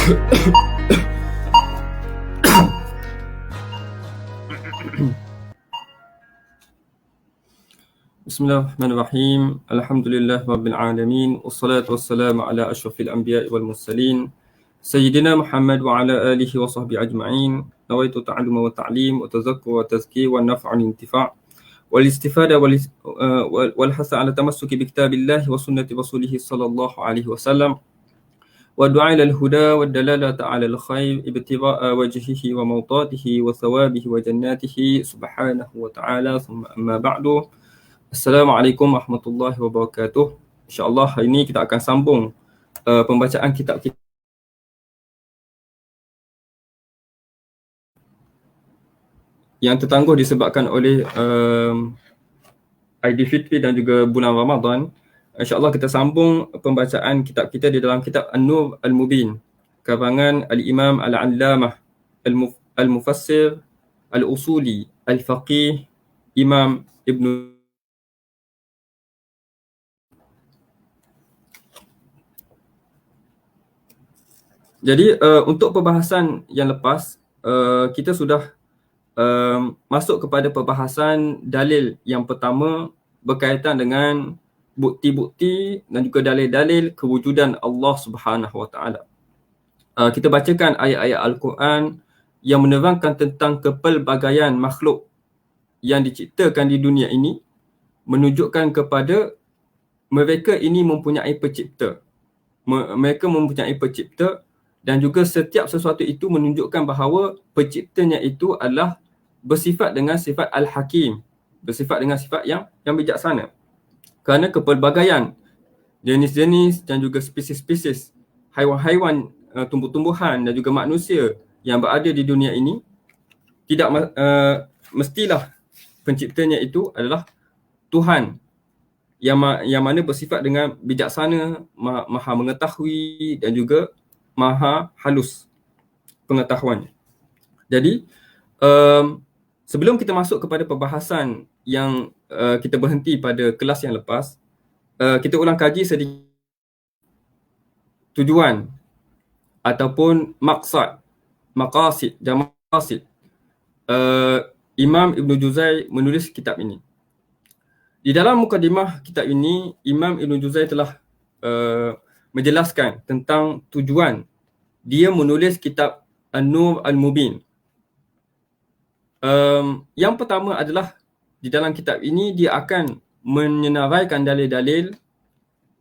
Bismillahirrahmanirrahim. Alhamdulillah rabbil alamin. Wassalatu wassalamu ala asyrafil anbiya'i wal mursalin. Sayyidina Muhammad wa ala alihi wa sahbihi ajma'in. Nawaitu ta'alluma wa ta'lim wa tazakkur wa tazkir wa naf'an intifa' wal istifada wal hasa ala tamassuki bi kitabillahi wa sunnati rasulih sallallahu alaihi wasallam. Wa du'a ilal huda wa dalalata ala al-khair ibtigha'a wajhihi wa mawtatihi wa thawabihi wa jannatihi subhanahu wa ta'ala. Thumma amma ba'du. Assalamualaikum warahmatullahi wabarakatuh. InsyaAllah hari ini kita akan sambung pembacaan kitab kita yang tertangguh disebabkan oleh Aidilfitri dan juga bulan Ramadan. InsyaAllah kita sambung pembacaan kitab kita di dalam kitab An-Nur Al-Mubin karangan Al-Imam Al-Allamah Al-Mufassir Al-Usuli Al-Faqih Imam Ibn. Jadi untuk perbahasan yang lepas, kita sudah masuk kepada perbahasan dalil yang pertama berkaitan dengan bukti-bukti dan juga dalil-dalil kewujudan Allah Subhanahu Wa Taala. Kita bacakan ayat-ayat Al-Quran yang menerangkan tentang kepelbagaian makhluk yang diciptakan di dunia ini, menunjukkan kepada mereka ini mempunyai pencipta. Mereka mempunyai pencipta. Dan juga setiap sesuatu itu menunjukkan bahawa penciptanya itu adalah bersifat dengan sifat Al-Hakim, bersifat dengan sifat yang bijaksana. Kerana kepelbagaian jenis-jenis dan juga spesies-spesies haiwan-haiwan, tumbuh-tumbuhan dan juga manusia yang berada di dunia ini, tidak mestilah penciptanya itu adalah Tuhan yang mana bersifat dengan bijaksana, maha mengetahui dan juga maha halus pengetahuannya. Jadi sebelum kita masuk kepada perbahasan yang kita berhenti pada kelas yang lepas, kita ulang kaji sedikit tujuan ataupun maqasid dan maqasid Imam Ibn Juzay menulis kitab ini. Di dalam mukadimah kitab ini, Imam Ibn Juzay telah menjelaskan tentang tujuan dia menulis kitab An-Nur Al-Mubin. Yang pertama adalah di dalam kitab ini dia akan menyenaraikan dalil-dalil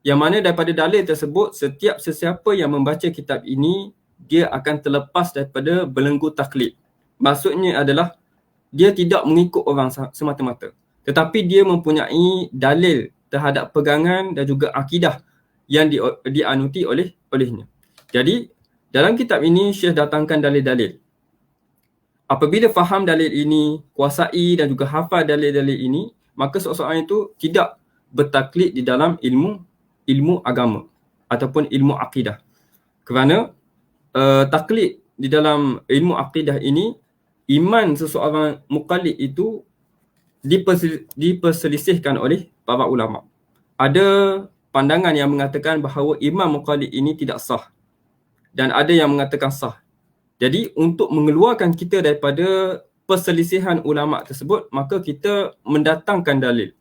yang mana daripada dalil tersebut setiap sesiapa yang membaca kitab ini dia akan terlepas daripada belenggu taklid. Maksudnya adalah dia tidak mengikut orang semata-mata, tetapi dia mempunyai dalil terhadap pegangan dan juga akidah yang dianuti olehnya. Jadi dalam kitab ini Syekh datangkan dalil-dalil. Apabila faham dalil ini, kuasai dan juga hafal dalil-dalil ini, maka seseorang itu tidak bertaklid di dalam ilmu agama ataupun ilmu akidah. Kerana taklid di dalam ilmu akidah ini, iman seseorang muqallid itu diperselisihkan oleh para ulama. Ada pandangan yang mengatakan bahawa imam muqallid ini tidak sah dan ada yang mengatakan sah. Jadi untuk mengeluarkan kita daripada perselisihan ulama tersebut, maka kita mendatangkan dalil.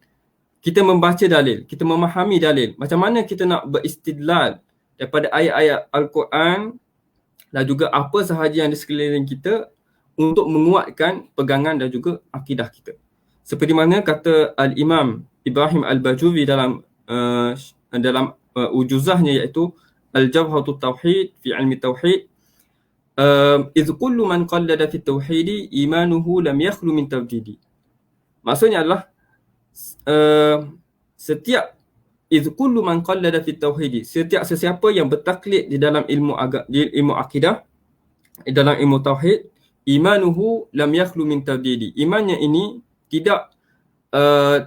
Kita membaca dalil, kita memahami dalil. Macam mana kita nak beristidlal daripada ayat-ayat Al-Quran dan juga apa sahaja yang di sekeliling kita untuk menguatkan pegangan dan juga akidah kita. Seperti mana kata Al-Imam Ibrahim Al-Bajuri dalam ujuzahnya, iaitu Al-Jawharatut Tauhid fi ilmi tauhid, idh kullu man qallada fi tauhidi imanuhu lam yakhlu min tawjidi. Maksudnya adalah setiap idh kullu man qallada fi tauhidi, setiap sesiapa yang bertaklid di dalam ilmu akidah, di dalam ilmu tauhid, imanuhu lam yakhlu min tawjidi, imannya ini tidak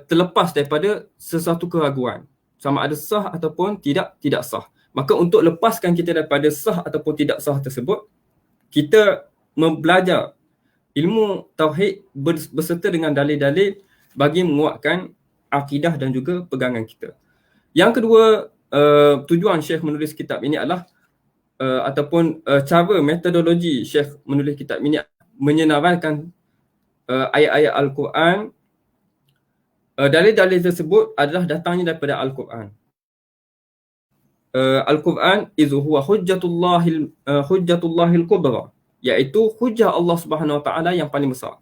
terlepas daripada sesuatu keraguan, sama ada sah ataupun tidak sah. Maka untuk lepaskan kita daripada sah ataupun tidak sah tersebut, kita membelajar ilmu tauhid berserta dengan dalil-dalil bagi menguatkan akidah dan juga pegangan kita. Yang kedua, tujuan Syekh menulis kitab ini adalah ataupun cara metodologi Syekh menulis kitab ini menyenaraikan ayat-ayat Al-Quran. Dalil-dalil tersebut adalah datangnya daripada Al-Quran. Al-Quran izu huwa hujjatullahil kubra, iaitu hujah Allah Subhanahu Wa Taala yang paling besar.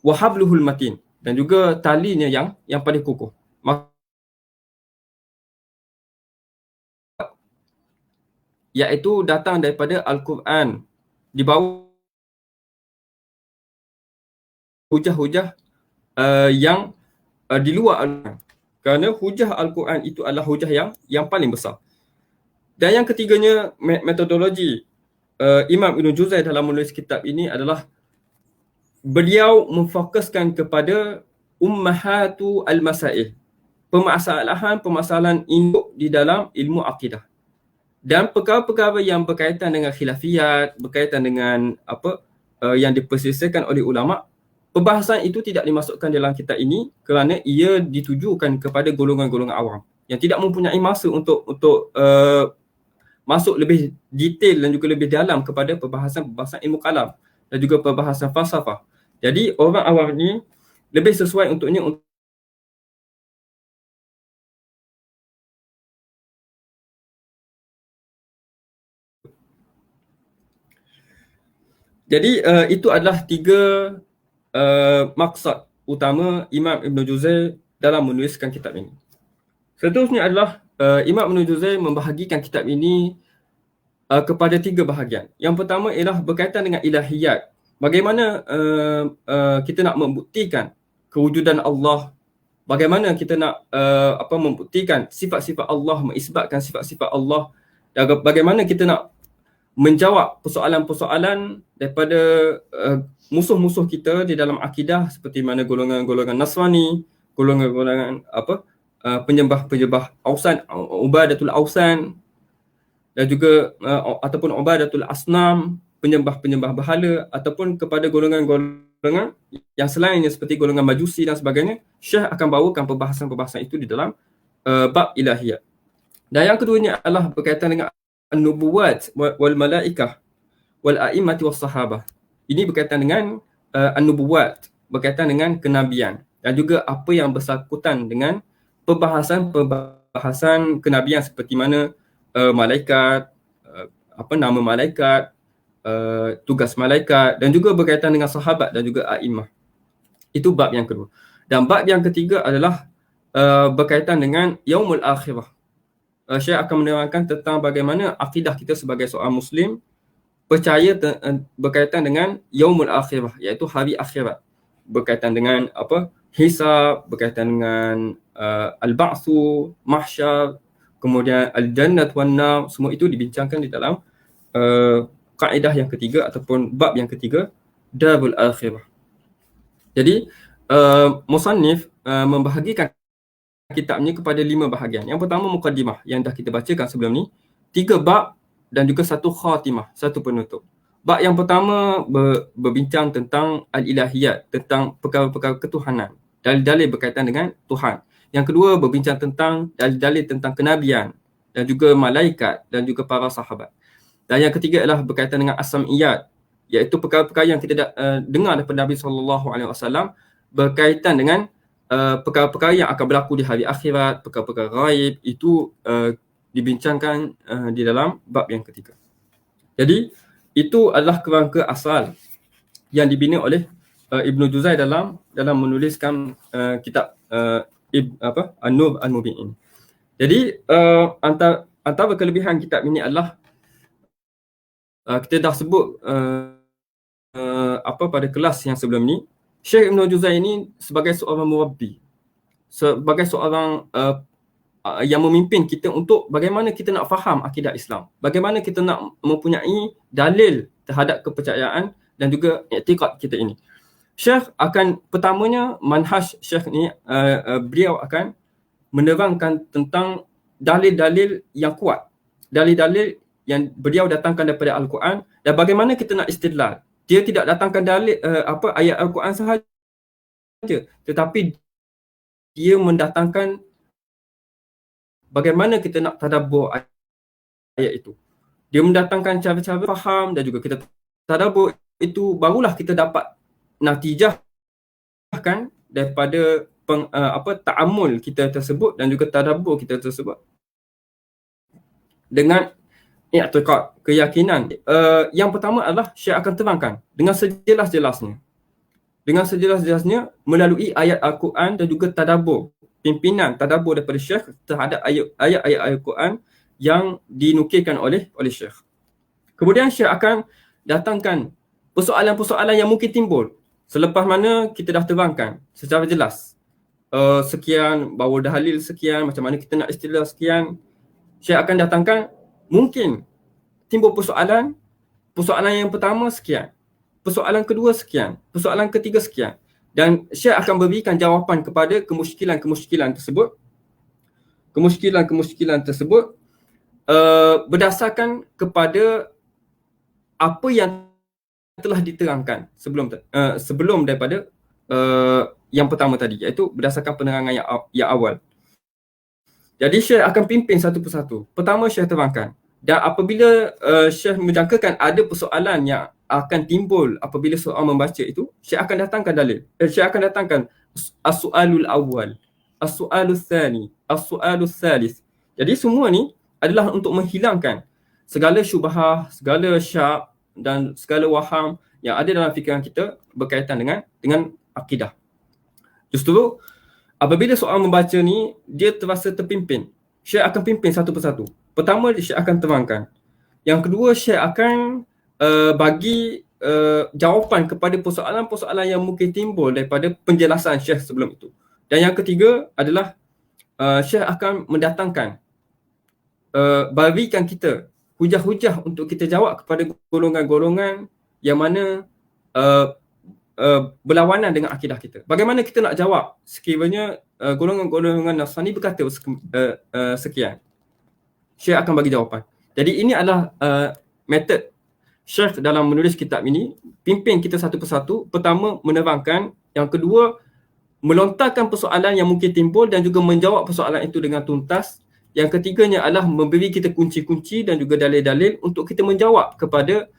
Wa habluhul matin, dan juga talinya yang paling kukuh. Iaitu datang daripada Al-Quran, di bawah hujah-hujah yang di luar Al-Quran. Kerana hujah Al-Quran itu adalah hujah yang paling besar. Dan yang ketiganya, metodologi Imam Ibn Juzay dalam menulis kitab ini adalah beliau memfokuskan kepada ummahatu al-masail, permasalahan induk di dalam ilmu akidah. Dan perkara-perkara yang berkaitan dengan khilafiyat, berkaitan dengan yang diperselisihkan oleh ulama', perbahasan itu tidak dimasukkan dalam kitab ini kerana ia ditujukan kepada golongan-golongan awam yang tidak mempunyai masa untuk masuk lebih detail dan juga lebih dalam kepada perbahasan ilmu kalam dan juga perbahasan falsafah. Jadi orang awam ni lebih sesuai untuknya Jadi itu adalah tiga maksud utama Imam Ibn Juzay dalam menuliskan kitab ini. Seterusnya adalah Imam Ibn Juzay membahagikan kitab ini kepada tiga bahagian. Yang pertama ialah berkaitan dengan ilahiyat. Bagaimana kita nak membuktikan kewujudan Allah, bagaimana kita nak membuktikan sifat-sifat Allah, mengisbatkan sifat-sifat Allah, dan bagaimana kita nak menjawab persoalan-persoalan daripada musuh-musuh kita di dalam akidah, seperti mana golongan-golongan Nasrani, golongan-golongan penyembah-penyembah Ausan, Ubadatul Ausan, dan juga ataupun Ubadatul Asnam, penyembah-penyembah berhala, ataupun kepada golongan-golongan yang selainnya seperti golongan Majusi dan sebagainya. Syekh akan bawakan perbahasan-perbahasan itu di dalam bab ilahiyat. Dan yang keduanya adalah berkaitan dengan an-nubuwat wal malaikah wal a'immati was sahabah. Ini berkaitan dengan an-nubuwat, berkaitan dengan kenabian, dan juga apa yang bersangkutan dengan perbahasan kenabian seperti mana malaikat, nama malaikat, tugas malaikat, dan juga berkaitan dengan sahabat dan juga a'immah. Itu bab yang kedua. Dan bab yang ketiga adalah berkaitan dengan yaumul akhirah. Syekh akan menerangkan tentang bagaimana akidah kita sebagai seorang Muslim percaya berkaitan dengan yaumul akhirah, iaitu hari akhirat, berkaitan dengan hisab, berkaitan dengan al-ba'tsu, mahsyar, kemudian al-jannat wan nar. Semua itu dibincangkan di dalam kaedah yang ketiga ataupun bab yang ketiga, darul akhirah. Jadi musannif membahagikan kitabnya kepada 5 bahagian. Yang pertama muqaddimah yang dah kita bacakan sebelum ni, 3 bab dan juga 1 khatimah, 1 penutup. Bab yang pertama berbincang tentang al-ilahiyat, tentang perkara-perkara ketuhanan, dalil-dalil berkaitan dengan Tuhan. Yang kedua berbincang tentang dalil-dalil tentang kenabian dan juga malaikat dan juga para sahabat. Dan yang ketiga adalah berkaitan dengan as-sam'iyat, iaitu perkara-perkara yang kita dengar daripada Nabi SAW berkaitan dengan perkara-perkara yang akan berlaku di hari akhirat, perkara-perkara ghaib. Itu dibincangkan di dalam bab yang ketiga. Jadi itu adalah kerangka asal yang dibina oleh Ibn Juzay dalam menuliskan kitab An-Nur Al-Mubin ini. Jadi antara kelebihan kitab ini adalah kita dah sebut pada kelas yang sebelum ni, Syekh Ibn Juzay ini sebagai seorang murabbi, sebagai seorang yang memimpin kita untuk bagaimana kita nak faham akidah Islam, bagaimana kita nak mempunyai dalil terhadap kepercayaan dan juga i'tiqad kita ini. Syekh akan, pertamanya manhaj Syekh ni, beliau akan menerangkan tentang dalil-dalil yang kuat, dalil-dalil yang beliau datangkan daripada Al-Quran, dan bagaimana kita nak istidlal. Dia tidak datangkan dalil ayat Al-Quran sahaja, tetapi dia mendatangkan bagaimana kita nak tadabbur ayat itu. dia mendatangkan cara-cara faham dan juga kita tadabbur, itu barulah kita dapat natijah kan daripada ta'ammul kita tersebut dan juga tadabbur kita tersebut dengan i'tiqad, keyakinan. Yang pertama adalah Syekh akan terangkan dengan sejelas-jelasnya. Dengan sejelas-jelasnya melalui ayat Al-Quran dan juga tadabbur, pimpinan tadabbur daripada Syekh terhadap ayat-ayat Al-Quran yang dinukilkan oleh Syekh. Kemudian Syekh akan datangkan persoalan-persoalan yang mungkin timbul selepas mana kita dah terangkan secara jelas sekian, bawa dalil sekian, macam mana kita nak istilah sekian. Syekh akan datangkan mungkin timbul persoalan yang pertama sekian, persoalan kedua sekian, persoalan ketiga sekian, dan Syekh akan berikan jawapan kepada kemusykilan tersebut berdasarkan kepada apa yang telah diterangkan sebelum daripada yang pertama tadi, iaitu berdasarkan penerangan yang awal. Jadi Syekh akan pimpin satu persatu. Pertama Syekh terangkan, dan apabila Syekh menjangkakan ada persoalan yang akan timbul apabila seorang membaca itu, Syekh akan datangkan dalil. Syekh akan datangkan as-su'alul awwal, as-su'alul thani, as-su'alul thalith. Jadi semua ni adalah untuk menghilangkan segala syubhah, segala syak dan segala waham yang ada dalam fikiran kita berkaitan dengan akidah. Justru apabila seorang membaca ni, dia terasa terpimpin. Syekh akan pimpin satu persatu. Pertama, Syekh akan terangkan. Yang kedua, Syekh akan bagi jawapan kepada persoalan-persoalan yang mungkin timbul daripada penjelasan Syekh sebelum itu. Dan yang ketiga adalah Syekh akan mendatangkan, berikan kita hujah-hujah untuk kita jawab kepada golongan-golongan yang mana berlawanan dengan akidah kita. Bagaimana kita nak jawab sekiranya golongan-golongan Nasrani berkata sekian? Syekh akan bagi jawapan. Jadi ini adalah metod Syekh dalam menulis kitab ini, pimpin kita satu persatu. Pertama, menerangkan. Yang kedua, melontarkan persoalan yang mungkin timbul dan juga menjawab persoalan itu dengan tuntas. Yang ketiganya adalah memberi kita kunci-kunci dan juga dalil-dalil untuk kita menjawab kepada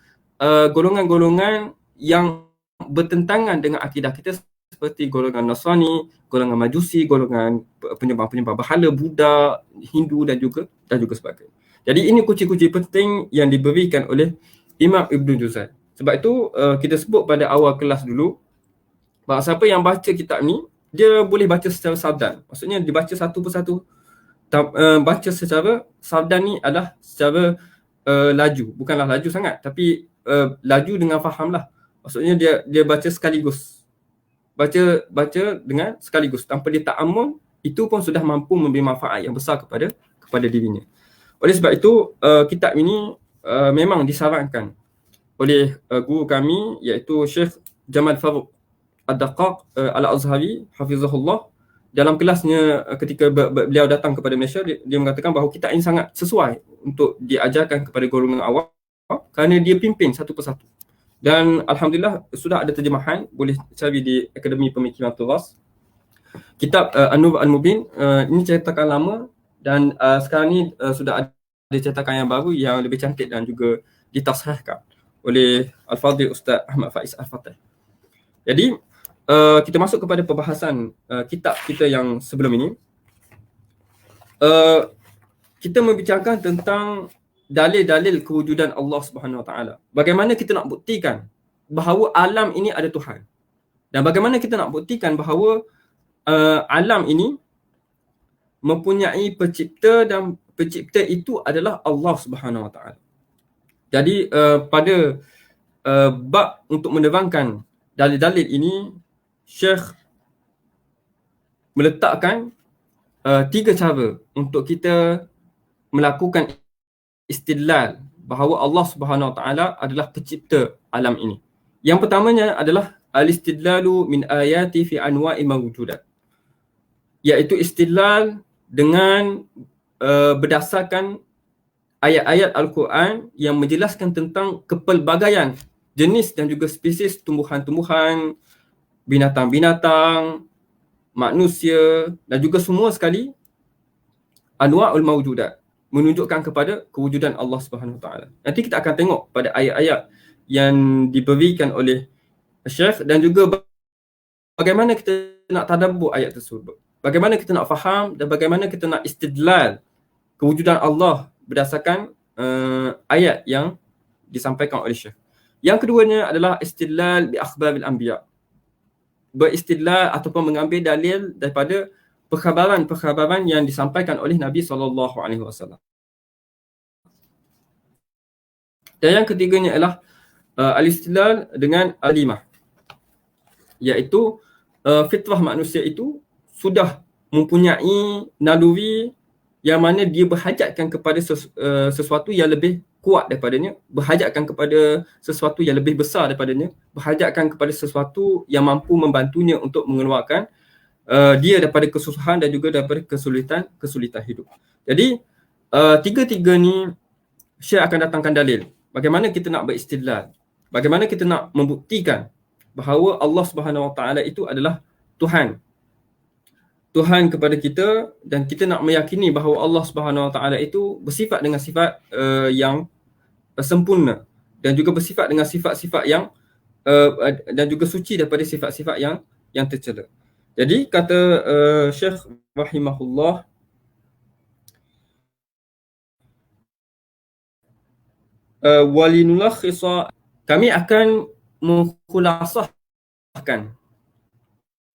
golongan-golongan yang bertentangan dengan akidah kita, seperti golongan Nasrani, golongan Majusi, golongan penyembah-penyembah berhala, Buddha, Hindu dan juga sebagainya. Jadi ini kunci-kunci penting yang diberikan oleh Imam Ibn Juzay. Sebab itu kita sebut pada awal kelas dulu, bahawa siapa yang baca kitab ni, dia boleh baca secara sardan. Maksudnya dibaca satu persatu. Baca secara sardan ni adalah secara laju. Bukanlah laju sangat, tapi laju dengan faham lah. Maksudnya dia baca sekaligus. Baca dengan sekaligus. Tanpa dia ta'ammul, itu pun sudah mampu memberi manfaat yang besar kepada dirinya. Oleh sebab itu, kitab ini memang disarankan oleh guru kami, iaitu Syekh Jamal Faruq Ad-Daqqaq Al-Azhari, hafizahullah. Dalam kelasnya ketika beliau datang kepada Malaysia, dia mengatakan bahawa kitab ini sangat sesuai untuk diajarkan kepada golongan awam kerana dia pimpin satu persatu. Dan Alhamdulillah sudah ada terjemahan, boleh cari di Akademi Pemikiran Turas. Kitab An-Nur Al-Mubin, ini cetakan lama dan sekarang ni sudah ada cetakan yang baru yang lebih cantik dan juga ditashihkan oleh Al-Fadhil Ustaz Ahmad Faiz Al-Fatih. Jadi kita masuk kepada perbahasan kitab kita yang sebelum ini. Kita membicarakan tentang dalil-dalil kewujudan Allah Subhanahu Wa Taala. Bagaimana kita nak buktikan bahawa alam ini ada Tuhan. Dan bagaimana kita nak buktikan bahawa alam ini mempunyai pencipta dan pencipta itu adalah Allah Subhanahu Wa Taala. Jadi pada bab untuk menerangkan dalil-dalil ini, Syekh meletakkan 3 cara untuk kita melakukan istidlal bahawa Allah Subhanahu Wa Taala adalah pencipta alam ini. Yang pertamanya adalah al-istidlalu min ayati fi anwa'i mawjudat, iaitu istidlal dengan berdasarkan ayat-ayat Al-Quran yang menjelaskan tentang kepelbagaian jenis dan juga spesies tumbuhan-tumbuhan, binatang-binatang, manusia dan juga semua sekali anwa'ul mawjudat, menunjukkan kepada kewujudan Allah Subhanahu Wa Taala. Nanti kita akan tengok pada ayat-ayat yang diberikan oleh Syekh dan juga bagaimana kita nak tadabbur ayat tersebut. Bagaimana kita nak faham dan bagaimana kita nak istidlal kewujudan Allah berdasarkan ayat yang disampaikan oleh Syekh. Yang keduanya adalah istidlal bi akhbaril anbiya. Beristidlal ataupun mengambil dalil daripada perkhabaran-perkhabaran yang disampaikan oleh Nabi SAW. Dan yang ketiganya adalah al-istidlal dengan alimah, iaitu fitrah manusia itu sudah mempunyai naluri yang mana dia berhajatkan kepada sesuatu yang lebih kuat daripadanya, berhajatkan kepada sesuatu yang lebih besar daripadanya, berhajatkan kepada sesuatu yang mampu membantunya untuk mengeluarkan dia daripada kesusahan dan juga daripada kesulitan hidup. Jadi tiga-tiga ni Syekh akan datangkan dalil. Bagaimana kita nak beristidlal? Bagaimana kita nak membuktikan bahawa Allah Subhanahu Wa Taala itu adalah Tuhan. Tuhan kepada kita, dan kita nak meyakini bahawa Allah Subhanahu Wa Taala itu bersifat dengan sifat yang sempurna dan juga bersifat dengan sifat-sifat yang dan juga suci daripada sifat-sifat yang tercela. Jadi kata Syekh rahimahullah, walinulakhisa, kami akan mengkhulasahkan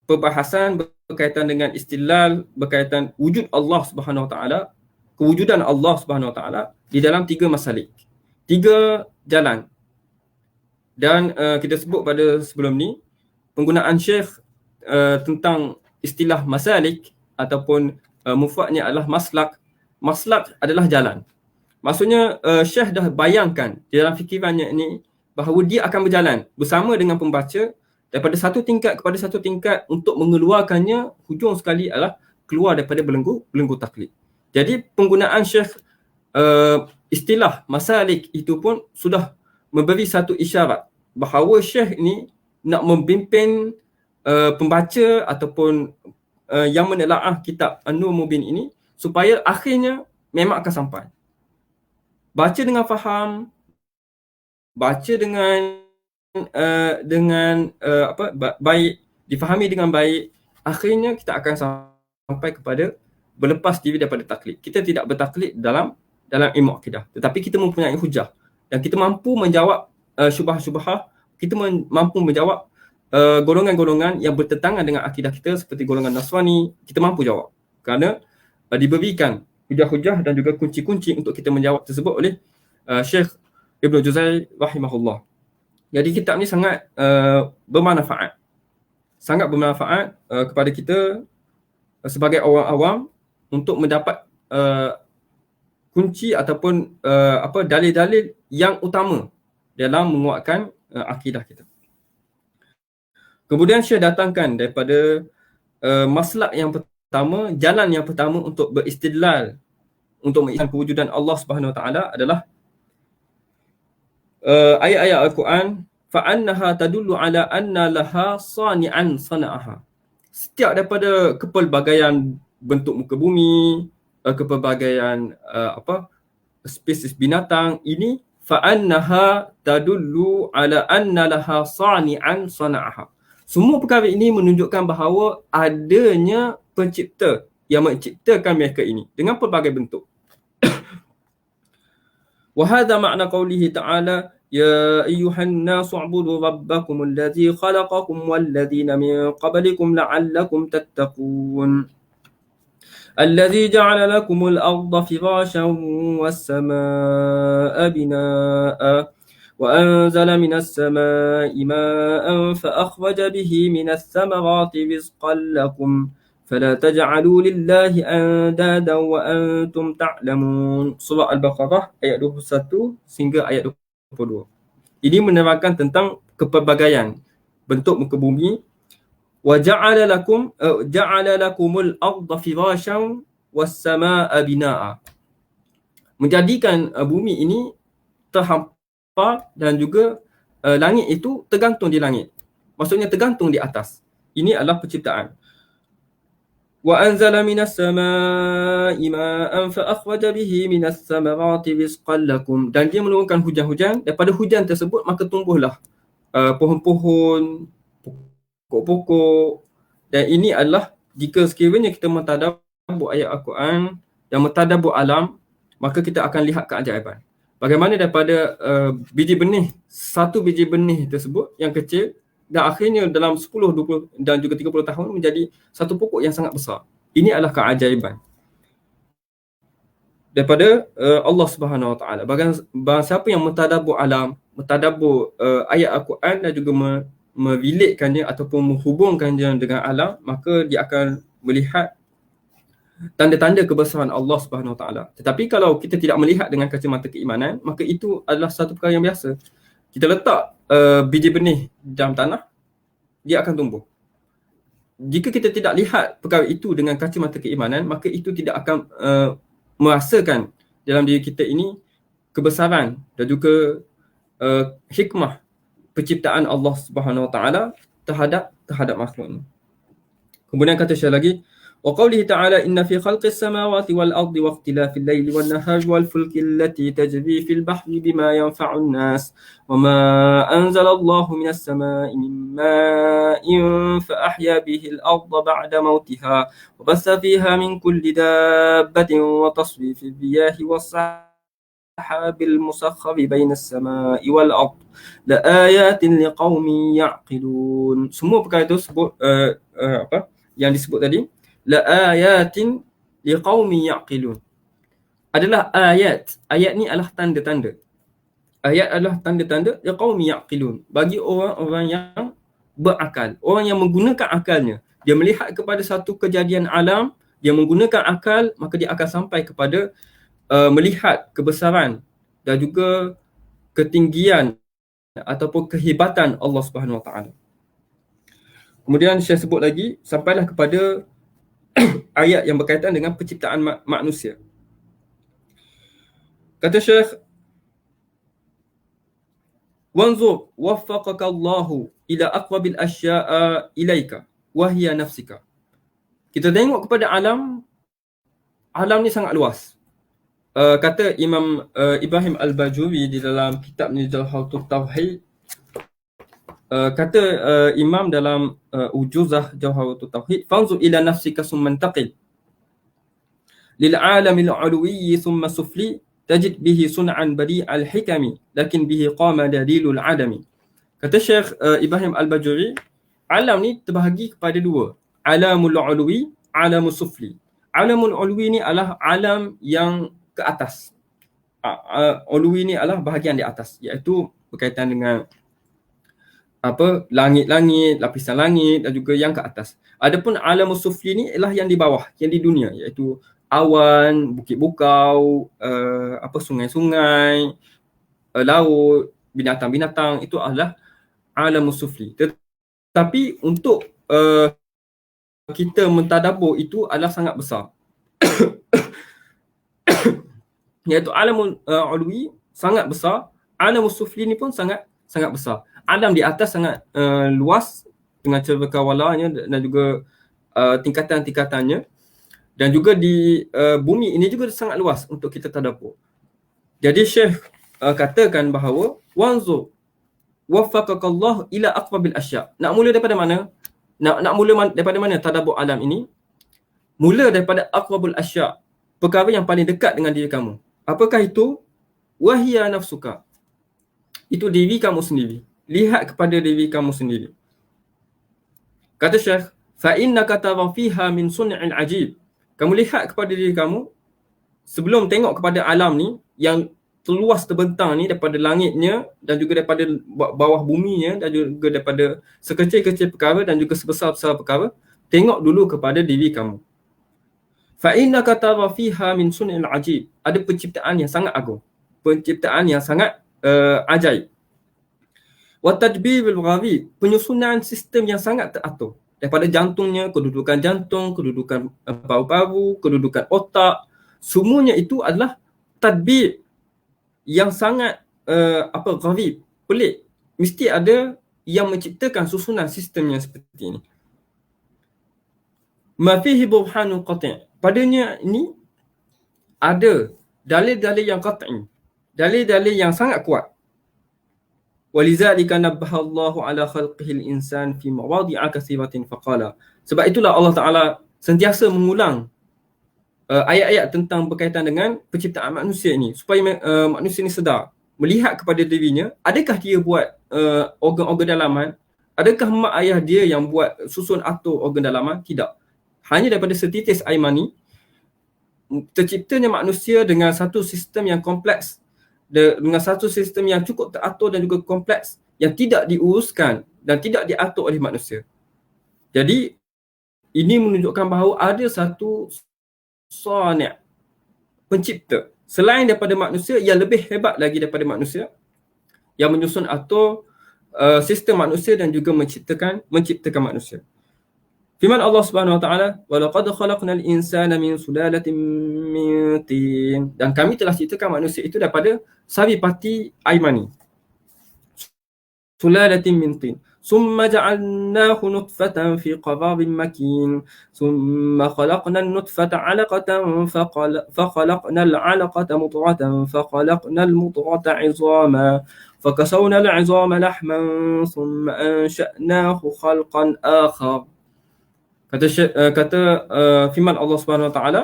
perbahasan berkaitan dengan istidlal berkaitan wujud Allah Subhanahu Wa Taala, kewujudan Allah Subhanahu Wa Taala di dalam 3 masalik, 3 jalan. Dan kita sebut pada sebelum ni penggunaan Syekh tentang istilah masalik ataupun mufradnya adalah maslak. Maslak adalah jalan. Maksudnya Syekh dah bayangkan di dalam fikirannya ini bahawa dia akan berjalan bersama dengan pembaca daripada satu tingkat kepada satu tingkat untuk mengeluarkannya, hujung sekali adalah keluar daripada belenggu taklid. Jadi penggunaan Syekh istilah masalik itu pun sudah memberi satu isyarat bahawa Syekh ini nak mempimpin pembaca ataupun yang menelaah kitab An-Nur Mubin ini supaya akhirnya memang akan sampai. Baca dengan faham, baca dengan baik, difahami dengan baik, akhirnya kita akan sampai kepada berlepas diri daripada taklid. Kita tidak bertaklid dalam ilmu akidah, tetapi kita mempunyai hujah dan kita mampu menjawab syubhah-syubhah, kita mampu menjawab golongan-golongan yang bertentangan dengan akidah kita seperti golongan Nasrani. Kita mampu jawab kerana diberikan hujah-hujah dan juga kunci-kunci untuk kita menjawab tersebut oleh Syekh Ibn Juzai rahimahullah. Jadi kitab ni sangat bermanfaat. Sangat bermanfaat kepada kita sebagai orang awam untuk mendapat kunci ataupun dalil-dalil yang utama dalam menguatkan akidah kita. Kemudian Syekh datangkan daripada maslak yang pertama, jalan yang pertama untuk beristidlal untuk mengisahkan kewujudan Allah Subhanahu Wa Taala adalah ayat-ayat Al-Quran, fa'annaha tadullu ala anna laha sani'an sana'aha. Setiap daripada kepelbagaian bentuk muka bumi, kepelbagaian spesies binatang ini, fa'annaha tadullu ala anna laha sani'an sana'aha. Semua perkara ini menunjukkan bahawa adanya pencipta yang menciptakan mereka ini dengan pelbagai bentuk. وهذا معنى قوله تعالى يا أيها الناس اعبدوا ربكم الذي خلقكم والذين من قبلكم لعلكم تتقون الذي جعل لكم الأرض فراشا والسماء بناء وأنزل من السماء ماء فأخرج به من الثمرات رزقا لكم فلا تجعلوا لله أندادا وأنتم تعلمون. Surah Al-Baqarah ayat 21 sehingga ayat 22. Ini menerangkan tentang kepelbagaian bentuk muka bumi. وَجَعَلَ لَكُمُ الْأَرْضَ فِرَاشًا وَالسَّمَاءَ بِنَاءً. Menjadikan bumi ini terhampar dan juga langit itu tergantung di langit. Maksudnya tergantung di atas. Ini adalah penciptaan. وأنزل من السماء ماء فأخرج به من الثمرات رزقا لكم. Dan dia menurunkan hujan-hujan, daripada hujan tersebut maka tumbuhlah pohon-pohon, pokok-pokok. Dan ini adalah jika sekiranya kita mentadabbur ayat Al-Quran dan mentadabbur alam, maka kita akan lihat keajaiban. Bagaimana daripada biji benih, satu biji benih tersebut yang kecil, dan akhirnya dalam 10, 20 dan juga 30 tahun menjadi satu pokok yang sangat besar. Ini adalah keajaiban daripada Allah Subhanahu Wa Taala. Barang siapa yang mentadabbur alam, mentadabbur ayat Al-Quran dan juga merelatekannya ataupun menghubungkannya dengan alam, maka dia akan melihat tanda-tanda kebesaran Allah Subhanahu Wa Taala. Tetapi kalau kita tidak melihat dengan kacamata keimanan, maka itu adalah satu perkara yang biasa. Kita letak biji benih dalam tanah, dia akan tumbuh. Jika kita tidak lihat perkara itu dengan kacamata keimanan, maka itu tidak akan merasakan dalam diri kita ini kebesaran dan juga hikmah penciptaan Allah Subhanahu Wa Taala terhadap makhluk ini. Kemudian kata Syekh lagi, وقوله تعالى إن في خلق السماوات والأرض واختلاف الليل والنهار والفلك التي تجري في البحر بما ينفع الناس وما أنزل الله من السماء من ماء فأحيا به الأرض بعد موتها وبث فيها من كل دابة وتصريف الرياح والسحاب المسخر بين السماء والأرض لآيات لقوم يعقلون. Semua perkara itu sebut yang disebut tadi, laayatin liqaumin yaqilun, adalah ayat. Ayat ni adalah tanda-tanda. Ayat adalah tanda-tanda liqaumin yaqilun, bagi orang-orang yang berakal, orang yang menggunakan akalnya. Dia melihat kepada satu kejadian alam, dia menggunakan akal, maka dia akan sampai kepada melihat kebesaran dan juga ketinggian ataupun kehebatan Allah Subhanahu Wa Taala. Kemudian saya sebut lagi, sampailah kepada ayat yang berkaitan dengan penciptaan manusia. Kata Syekh, wanzur waffaqaka Allahu ila aqrabil asya'a ilaika wa hiya nafsika. Kita tengok kepada alam. Alam ni sangat luas. Kata Imam Ibrahim Al-Bajuri di dalam kitabnya Jawharatul Tauhid, kata Imam dalam Ujuzah Jawharatul Tauhid, fanzur ila nafsika summa intaqil lil alamil ulwi thumma sufli tajid bihi sun'an badi'al hikami lakin bihi qama dalilul adami. Kata Syekh Ibrahim Al-Bajuri, alam ni terbahagi kepada dua, alamul ulwi, alamul sufli. Alamul ulwi ni adalah alam yang ke atas. Ulwi ni adalah bahagian di atas, iaitu berkaitan dengan langit-langit, lapisan langit dan juga yang ke atas. Adapun alam sufli ni ialah yang di bawah, yang di dunia, iaitu awan, bukit bukau, sungai-sungai, laut, binatang-binatang, itu adalah alam sufli. Tetapi untuk kita mentadabbur itu adalah sangat besar. Iaitu alam ulwi sangat besar, alam sufli ni pun sangat besar. Alam di atas sangat luas dengan cakrawalanya dan juga tingkatan-tingkatannya, dan juga di bumi ini juga sangat luas untuk kita tadabbur. Jadi Syekh katakan bahawa wanzur waffaqakallah ila aqrabil asya'. Nak mula daripada mana? Nak mula daripada mana tadabbur alam ini? Mula daripada aqrabul asya', perkara yang paling dekat dengan diri kamu. Apakah itu? Wahia nafsuka. Itu diri kamu sendiri. Lihat kepada diri kamu sendiri. Kata Syekh, fa innaka tara fiha min sun'il ajib. Kamu lihat kepada diri kamu sebelum tengok kepada alam ni yang terluas terbentang ni, daripada langitnya dan juga daripada bawah buminya dan juga daripada sekecil-kecil perkara dan juga sebesar-besar perkara. Tengok dulu kepada diri kamu. Fa innaka tara fiha min sun'il ajib. Ada penciptaan yang sangat agung, penciptaan yang sangat ajaib. Wa tadbirul gharib, penyusunan sistem yang sangat teratur. Daripada jantungnya, kedudukan jantung, kedudukan paru-paru, kedudukan otak, semuanya itu adalah tadbir yang sangat gharib, pelik. Mesti ada yang menciptakan susunan sistem yang seperti ini. ma fihi burhanun qati'. Padanya ini ada dalil-dalil yang qat'i, dalil-dalil yang sangat kuat. Walizalika nabbaha Allah ala khalqihi al-insan fi mawadi'a katsiratin faqala. Sebab itulah Allah Taala sentiasa mengulang ayat-ayat tentang berkaitan dengan penciptaan manusia ini supaya manusia ini sedar melihat kepada dirinya, adakah dia buat organ-organ dalaman, adakah mak ayah dia yang buat susun atur organ dalaman? Tidak. Hanya daripada setitis air mani terciptanya manusia dengan satu sistem yang kompleks, dengan satu sistem yang cukup teratur dan juga kompleks, yang tidak diuruskan dan tidak diatur oleh manusia. Jadi ini menunjukkan bahawa ada satu sani', pencipta selain daripada manusia yang lebih hebat lagi daripada manusia, yang menyusun atur sistem manusia dan juga menciptakan manusia. Firman Allah Subhanahu wa taala, "Wa laqad khalaqnal insana min sulalatin min tin." Dan kami telah ciptakan manusia itu daripada sari pati air mani. Sulalatin min tin. Summa ja'alnahu nutfatan fi qararin makin. Summa khalaqna an-nutfata 'alaqatan fakhalaqna al-'alaqata mudghatan fakhalaqna al-mudghata 'idhaman fakasawna al-'idhama lahman thumma ansha'nahu khalqan akhar. Kata firman Allah Subhanahu Wa Taala,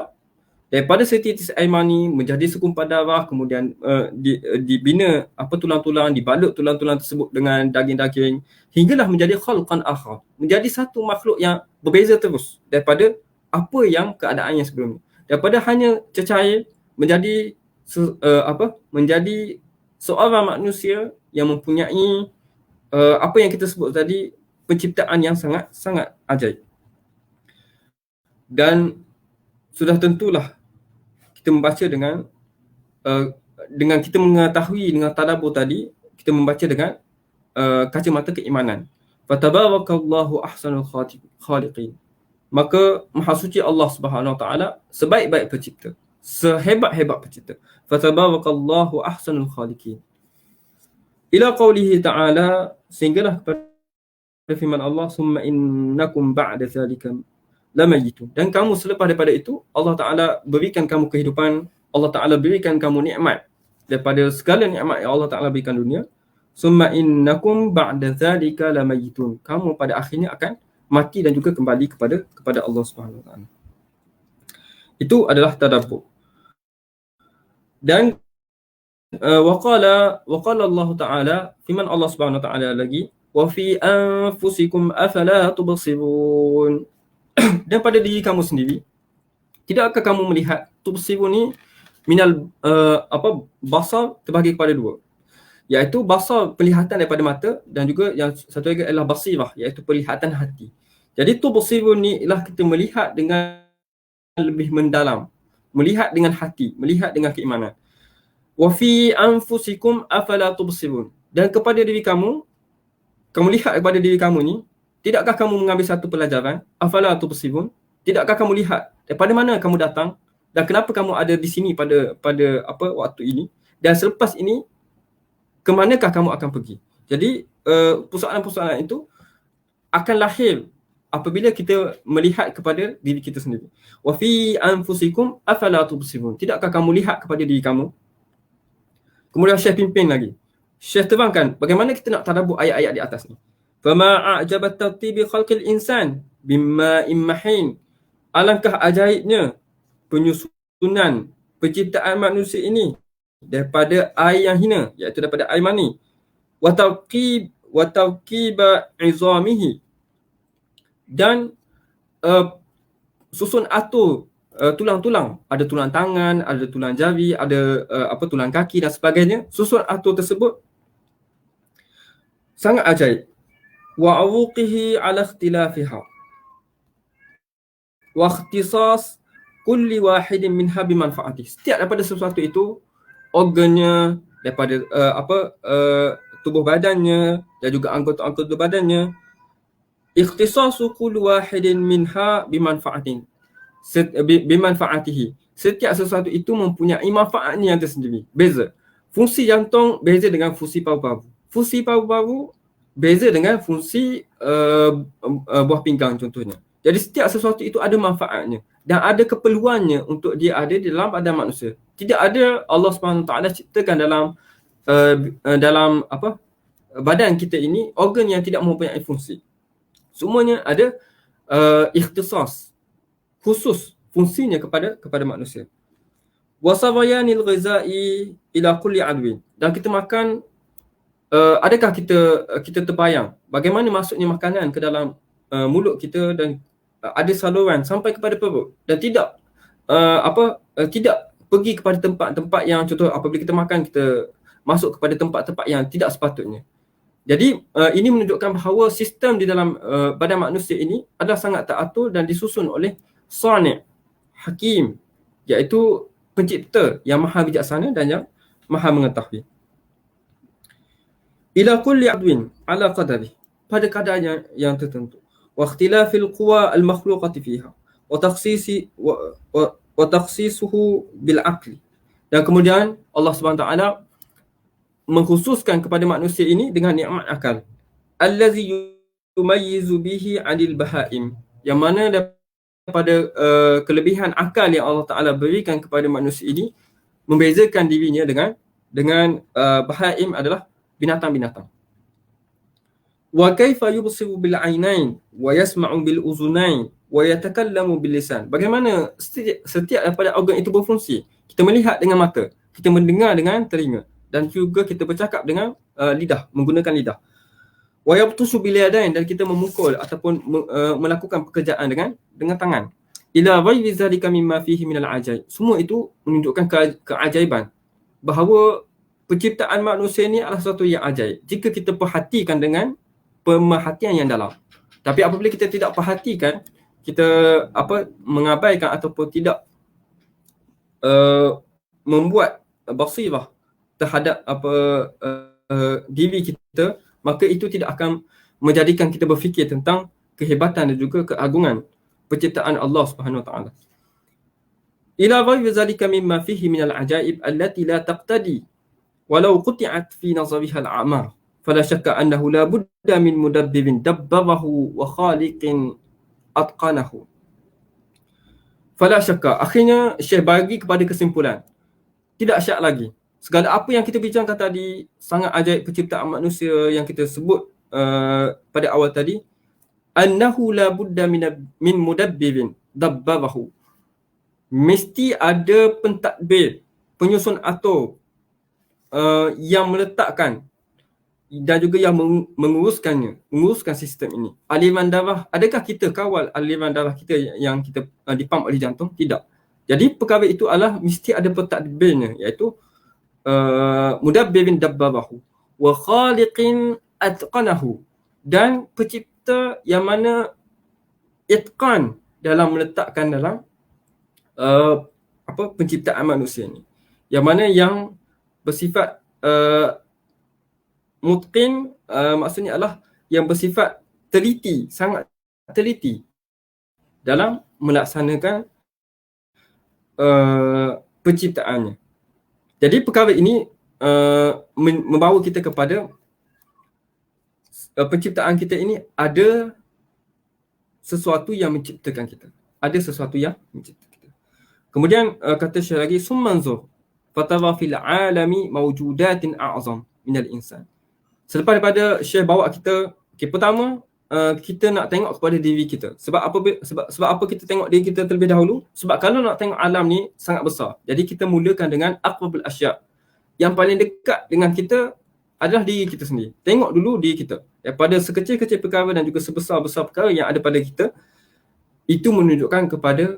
daripada setitis air mani menjadi segumpal darah, kemudian dibina tulang-tulang, dibalut tulang-tulang tersebut dengan daging-daging, hinggalah menjadi khalqan akhar, menjadi satu makhluk yang berbeza terus daripada apa yang keadaannya sebelum ni. Daripada hanya cecair menjadi menjadi seorang manusia yang mempunyai apa yang kita sebut tadi, penciptaan yang sangat ajaib. Dan sudah tentulah kita membaca dengan kita mengetahui dengan tadabbur tadi, kita membaca dengan kacamata keimanan. Fatabarakallahu ahsanul khaliqin. Maka maha suci Allah Subhanahu wa taala sebaik-baik pencipta, sehebat-hebat pencipta. Fatabarakallahu ahsanul khaliqin. Ila qaulihi ta'ala, sehinggalah kepada firman Allah, summa innakum ba'da zalika lamayitun. Dan kamu selepas daripada itu, Allah Ta'ala berikan kamu kehidupan, Allah Ta'ala berikan kamu nikmat daripada segala nikmat yang Allah Ta'ala berikan dunia. Summa innakum ba'da zalika lamayitun. Kamu pada akhirnya akan mati dan juga kembali kepada Allah Subhanahu Wa Ta'ala. Itu adalah tadabbur. Dan waqala Allah Ta'ala, firman Allah Subhanahu Wa Ta'ala lagi, wa fi anfusikum afala tubsirun. Dan pada diri kamu sendiri, tidakkah kamu melihat? Tubsiru ni minal basar terbagi kepada dua, iaitu basar penglihatan daripada mata, dan juga yang satu lagi adalah basirah, iaitu penglihatan hati. Jadi tubsiru ni ialah kita melihat dengan lebih mendalam, melihat dengan hati, melihat dengan keimanan. Wa fi anfusikum afala tubsirun. Dan kepada diri kamu lihat kepada diri kamu ni, tidakkah kamu mengambil satu pelajaran? Afala tubsirun? Tidakkah kamu lihat daripada mana kamu datang dan kenapa kamu ada di sini pada waktu ini, dan selepas ini ke manakah kamu akan pergi? Jadi persoalan-persoalan itu akan lahir apabila kita melihat kepada diri kita sendiri. Wa fi anfusikum afala tubsirun. Tidakkah kamu lihat kepada diri kamu? Kemudian Syekh pimpin lagi. Syekh terangkan bagaimana kita nak tadabbur ayat-ayat di atas ni. Fama a'jabat tartibi khalqil insan bimma immahin. Alangkah ajaibnya penyusunan penciptaan manusia ini daripada air yang hina, iaitu daripada air mani. Wa tawqiba izamihi. Dan susun atur tulang-tulang, ada tulang tangan, ada tulang jari, ada tulang kaki dan sebagainya. Susun atur tersebut sangat ajaib. Wa awqihi ala ikhtilafiha wa ikhtisas kulli wahidin minha bimanfaatih. Setiap daripada sesuatu itu, organnya, daripada tubuh badannya dan juga anggota-anggota badannya, ikhtisasu kulli wahidin minha bimanfaatihi. Setiap sesuatu itu mempunyai manfaatnya yang tersendiri, beza. Fungsi jantung beza dengan fungsi paru-paru. Fungsi paru-paru beza dengan fungsi buah pinggang contohnya. Jadi setiap sesuatu itu ada manfaatnya dan ada keperluannya untuk dia ada di dalam badan manusia. Tidak ada Allah SWT ciptakan dalam badan kita ini organ yang tidak mempunyai fungsi. Semuanya ada ikhtisas, khusus fungsinya kepada manusia. Wasawayanil ghizai ila kulli adwin. Dan kita makan, adakah kita terbayang bagaimana masuknya makanan ke dalam mulut kita dan ada saluran sampai kepada perut dan tidak tidak pergi kepada tempat-tempat yang contoh apabila kita makan kita masuk kepada tempat-tempat yang tidak sepatutnya. Jadi ini menunjukkan bahawa sistem di dalam badan manusia ini adalah sangat teratur dan disusun oleh Sani' Hakim, iaitu pencipta yang maha bijaksana dan yang maha mengetahui. Ila kulli adwin ala qadari, pada kadar yang tertentu. Wa ikhtilafil quwa al-makhluqati fiha wa takhsisuhu bil aqli. Dan kemudian Allah SWT mengkhususkan kepada manusia ini dengan nikmat akal. Allazi yumayyizu bihi 'anil bahaim, yang mana daripada kelebihan akal yang Allah Taala berikan kepada manusia ini membezakan dirinya dengan bahaim adalah binatang-binatang. Wa kaifa yubsiru bil 'ainain wa yasma'u bil uzunain wa yatakallamu bil lisan. Bagaimana setiap daripada organ itu berfungsi. Kita melihat dengan mata, kita mendengar dengan telinga dan juga kita bercakap dengan lidah, menggunakan lidah. Wa yabtushu bil yadain, dan kita memukul ataupun melakukan pekerjaan dengan tangan. Ila ghairi zalika mimma fihi minal ajaib. Semua itu menunjukkan keajaiban bahawa penciptaan manusia ini adalah sesuatu yang ajaib jika kita perhatikan dengan pemerhatian yang dalam. Tapi apabila kita tidak perhatikan, kita mengabaikan ataupun tidak membuat basirah terhadap diri kita, maka itu tidak akan menjadikan kita berfikir tentang kehebatan dan juga keagungan penciptaan Allah Subhanahu Wa Taala. Ila ghairi zalika mimma fihi minal ajaib allati la taqtadi walau quti'at fi nazariha al-a'mar fala syakka annahu la budda min mudabbirin dabbarahu wa khaliqin atqanahu. Fala syakka, akhirnya Syekh bagi kepada kesimpulan, tidak syak lagi, segala apa yang kita bincangkan tadi sangat ajaib penciptaan manusia yang kita sebut pada awal tadi, annahu la budda min mudabbirin dabbarahu, mesti ada pentadbir, penyusun atur yang meletakkan dan juga yang menguruskan sistem ini. Aliran darah, adakah kita kawal aliran darah kita yang kita dipam oleh jantung? Tidak. Jadi perkara itu adalah mesti ada pentadbirnya, iaitu mudabbirin dabbarahu wa khaliqin atqanahu, dan pencipta yang mana itqan dalam meletakkan dalam penciptaan manusia ini, yang mana yang bersifat mutqin, maksudnya adalah yang bersifat teliti, sangat teliti dalam melaksanakan penciptaannya. Jadi perkara ini membawa kita kepada penciptaan kita ini ada sesuatu yang menciptakan kita. Ada sesuatu yang menciptakan kita. Kemudian kata Syekh lagi, summanzur fatara fil alami mawjudatin a'zam minal insan. Selepas daripada Syekh bawa kita, pertama kita nak tengok kepada diri kita. Sebab apa kita tengok diri kita terlebih dahulu? Sebab kalau nak tengok alam ni sangat besar. Jadi kita mulakan dengan aqrabul asya'. Yang paling dekat dengan kita adalah diri kita sendiri. Tengok dulu diri kita. Daripada sekecil-kecil perkara dan juga sebesar-besar perkara yang ada pada kita, itu menunjukkan kepada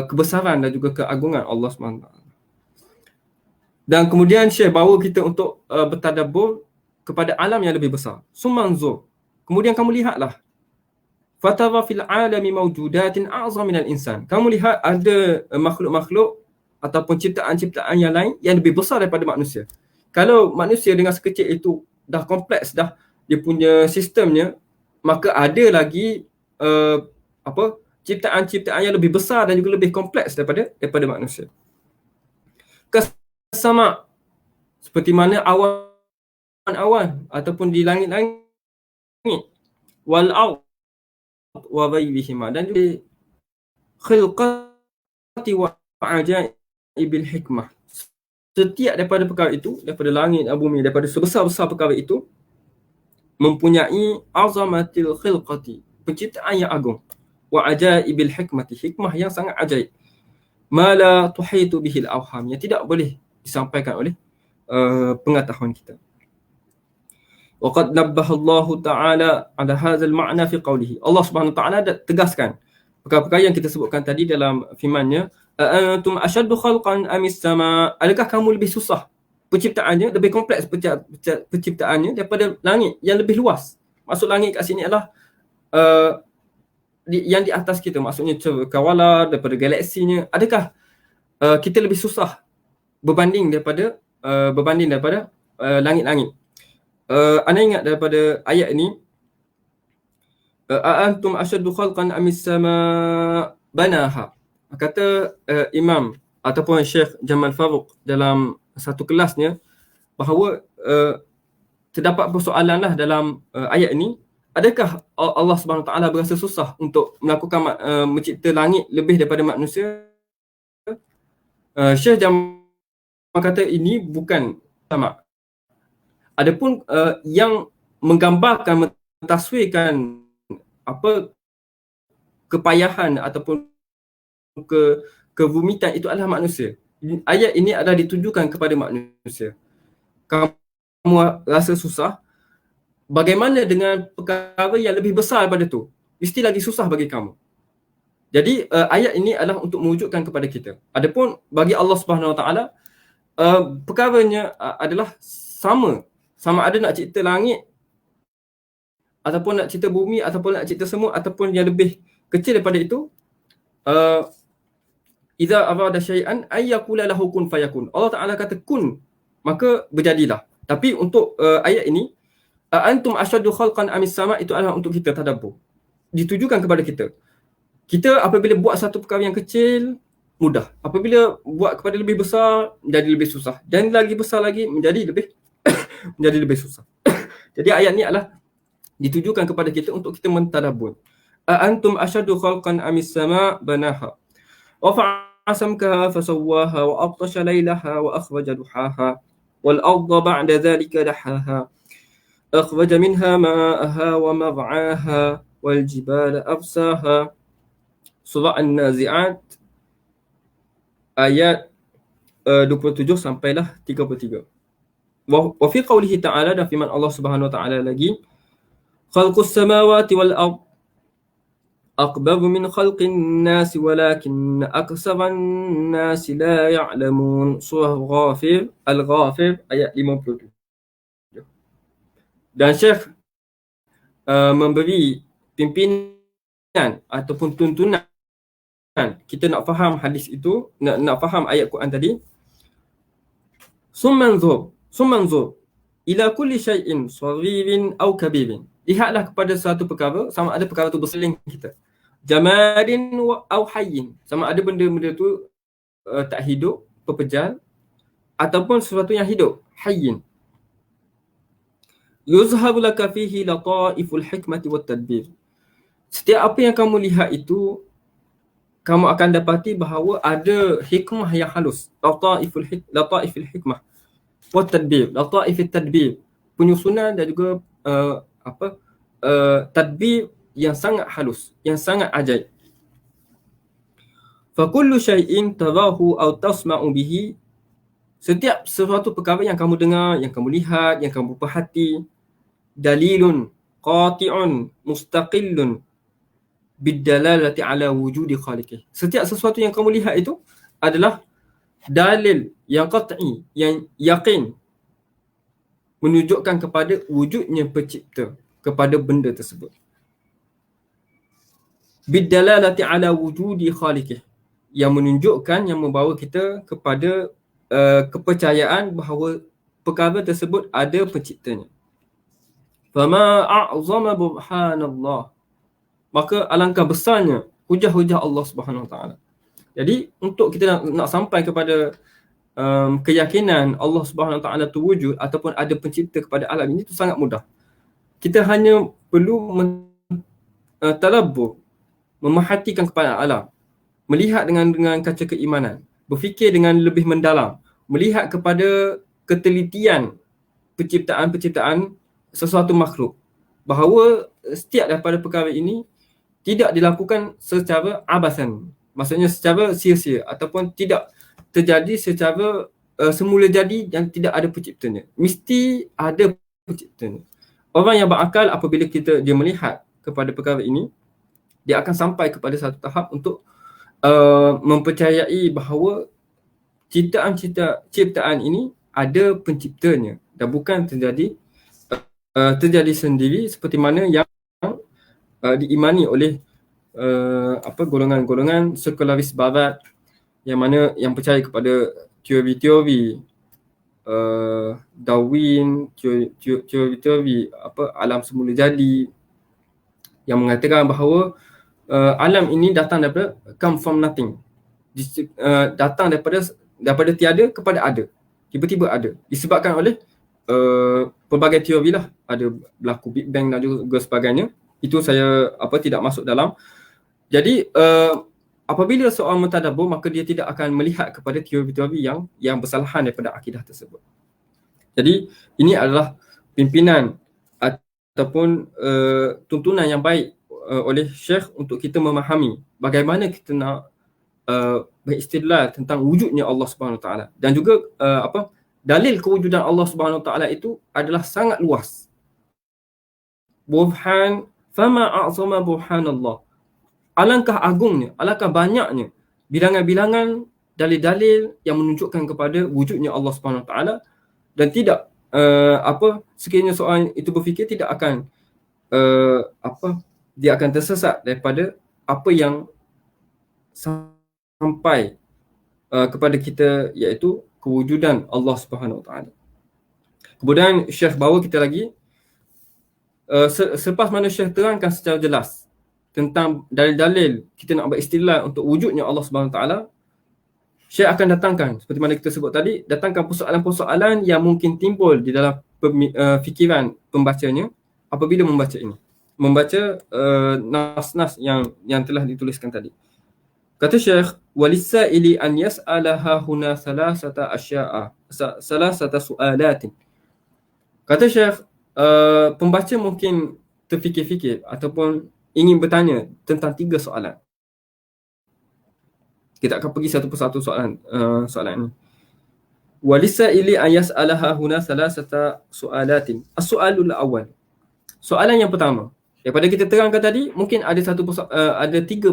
kebesaran dan juga keagungan Allah SWT. Dan kemudian Syekh bawa kita untuk bertadabbur kepada alam yang lebih besar. Sumanzur. Kemudian kamu lihatlah. Fatara fil alami mawjudatin a'zam minal insan. Kamu lihat ada makhluk-makhluk ataupun ciptaan-ciptaan yang lain yang lebih besar daripada manusia. Kalau manusia dengan sekecil itu dah kompleks dah dia punya sistemnya, maka ada lagi ciptaan-ciptaan yang lebih besar dan juga lebih kompleks daripada manusia. Sama seperti mana awan ataupun di langit-langit, wal ard, wa ghayrihima, dan juga khilqati wa ajaibil hikmah. Setiap daripada perkara itu, daripada langit dan bumi, daripada sebesar-besar perkara itu, mempunyai azamatil khilqati, penciptaan yang agung, wa ajaibil hikmati, hikmah yang sangat ajaib, ma la tuhitu bihil awham, yang tidak boleh disampaikan oleh pengetahuan kita. Waqad nabbaha Allah Ta'ala ala hadzal ma'na fi qawlihi. Allah Subhanahu Wa Ta'ala dah tegaskan perkara-perkara yang kita sebutkan tadi dalam firman-Nya, antum ashaddu khalqan amis sama, adakah kamu lebih susah penciptaannya, lebih kompleks penciptaannya daripada langit yang lebih luas. Maksud langit kat sini adalah yang di atas kita, maksudnya cakrawala, daripada galaksinya. Adakah kita lebih susah berbanding daripada langit-langit? Anda ingat daripada ayat ini, antum ashaddu khalqan amis sama banaha. Kata Imam ataupun Syekh Jamal Faruq dalam satu kelasnya, bahawa terdapat persoalan lah dalam ayat ini. Adakah Allah Subhanahu Wa Taala berasa susah untuk melakukan mencipta langit lebih daripada manusia? Syekh Jamal kata ini bukan sama. Adapun yang menggambarkan, mentaswirkan apa kepayahan ataupun kerumitan itu adalah manusia. Ayat ini adalah ditujukan kepada manusia. Kamu rasa susah, bagaimana dengan perkara yang lebih besar daripada tu? Mesti lagi susah bagi kamu. Jadi ayat ini adalah untuk mewujudkan kepada kita. Adapun bagi Allah Subhanahu Wa Taala, perkaranya adalah sama ada nak cipta langit ataupun nak cipta bumi ataupun nak cipta semut ataupun yang lebih kecil daripada itu. Idza arada syai'an ay yaqula lahu kun fayakun. Allah Taala kata kun, maka berjadilah. Tapi untuk ayat ini, antum asyaddu khalqan amis sama, itu adalah untuk kita tadabbur. Ditujukan kepada kita. Kita apabila buat satu perkara yang kecil, mudah. Apabila buat kepada lebih besar, menjadi lebih susah. Dan lagi besar lagi, menjadi lebih susah. Jadi ayat ni adalah ditujukan kepada kita untuk kita mentadabbur. Antum asyaddu khalqan amis sama banaha. Rafa'a samkaha fasawwaha wa aqtasha laylaha wa akhraja duhaha wal arda ba'da dhalika dahaha akhraja minha ma'aha wa mar'aha wal jibala arsaha. Surah An-Nazi'at ayat 27 sampailah 33. Wa fi qawlihi ta'ala, dan firman Allah Subhanahu Wa Ta'ala lagi, khalqus samawati wal ard akbaru min khalqin nasi walakin aksaran nasi la ya'lamun. Surah Ghafir, Al-Ghafir ayat 57. Dan Syekh memberi pimpinan ataupun tuntunan kita nak faham hadis itu, nak faham ayat Quran tadi. Summanzur ila kulli syai'in saghirin aw kabirin. Lihatlah kepada satu perkara, sama ada perkara tu berseling kita. Jamadin aw hayyin, sama ada benda-benda tu tak hidup, pepejal, ataupun sesuatu yang hidup, hayyin. Yuzhabu laka fihi lataiful hikmati wat tadbir. Setiap apa yang kamu lihat itu, kamu akan dapati bahawa ada hikmah yang halus. Lataiful hikmah wat tadbir. Lataifut tadbir, penyusunan dan juga tadbir yang sangat halus, yang sangat ajaib. Fa kullu syai'in tarahu aw tasma'u bihi, setiap sesuatu perkara yang kamu dengar, yang kamu lihat, yang kamu perhati, dalilun qati'un mustaqillun bidalalati ala wujudi khaliqih. Setiap sesuatu yang kamu lihat itu adalah dalil yang qat'i, yang yakin, menunjukkan kepada wujudnya pencipta kepada benda tersebut. Bidalalati ala wujudi khaliqih, yang menunjukkan, yang membawa kita kepada kepercayaan bahawa perkara tersebut ada penciptanya. Fama a'zama burhanallah, maka alangkah besarnya hujah-hujah Allah Subhanahu Wa Taala. Jadi untuk kita nak sampai kepada keyakinan Allah Subhanahu Wa Taala tu wujud ataupun ada pencipta kepada alam ini, itu sangat mudah. Kita hanya perlu talabbur, memerhatikan kepada alam, melihat dengan kaca keimanan, berfikir dengan lebih mendalam, melihat kepada ketelitian penciptaan sesuatu makhluk, bahawa setiap daripada perkara ini tidak dilakukan secara abasan, maksudnya secara sia-sia, ataupun tidak terjadi secara semula jadi dan tidak ada penciptanya. Mesti ada penciptanya. Orang yang berakal, apabila dia melihat kepada perkara ini, dia akan sampai kepada satu tahap untuk mempercayai bahawa ciptaan ini ada penciptanya dan bukan terjadi sendiri seperti mana yang diimani oleh golongan-golongan sekularis barat yang percaya kepada teori-teori Darwin, teori alam semula jadi, yang mengatakan bahawa alam ini datang daripada come from nothing, datang daripada tiada kepada ada, tiba-tiba ada, disebabkan oleh pelbagai teori lah, ada berlaku Big Bang dan juga sebagainya. Itu saya tidak masuk dalam. Jadi apabila seorang mentadabbur, maka dia tidak akan melihat kepada teori-teori yang bersalahan daripada akidah tersebut. Jadi ini adalah pimpinan ataupun tuntunan yang baik oleh Syekh untuk kita memahami bagaimana kita nak beristidlal tentang wujudnya Allah Subhanahu Wa Taala, dan juga dalil kewujudan Allah Subhanahu Wa Taala itu adalah sangat luas. Burhan fama a'zama burhanallah. Alangkah agungnya, alangkah banyaknya bilangan-bilangan dalil-dalil yang menunjukkan kepada wujudnya Allah Subhanahu Wa Taala, dan tidak sekiranya seorang itu berfikir, tidak akan dia akan tersesat daripada apa yang sampai kepada kita, iaitu kewujudan Allah Subhanahu Wa Taala. Kemudian Syekh bawa kita lagi selepas mana Syekh terangkan secara jelas tentang dalil-dalil kita nak beristidlal untuk wujudnya Allah Subhanahu Wa Taala, Syekh akan datangkan, seperti mana kita sebut tadi, datangkan persoalan-persoalan yang mungkin timbul di dalam fikiran pembacanya apabila membaca nas-nas yang telah dituliskan tadi. Kata Syekh, walisaili an yas'alaha huna salasata su'alatin. Kata Syekh, pembaca mungkin terfikir-fikir ataupun ingin bertanya tentang 3 soalan. Kita akan pergi satu persatu soalan ini. Walisaili an yas'alaha huna salasata su'alatin. As-su'alul awal. Soalan yang pertama, daripada kita terangkan tadi, mungkin ada 3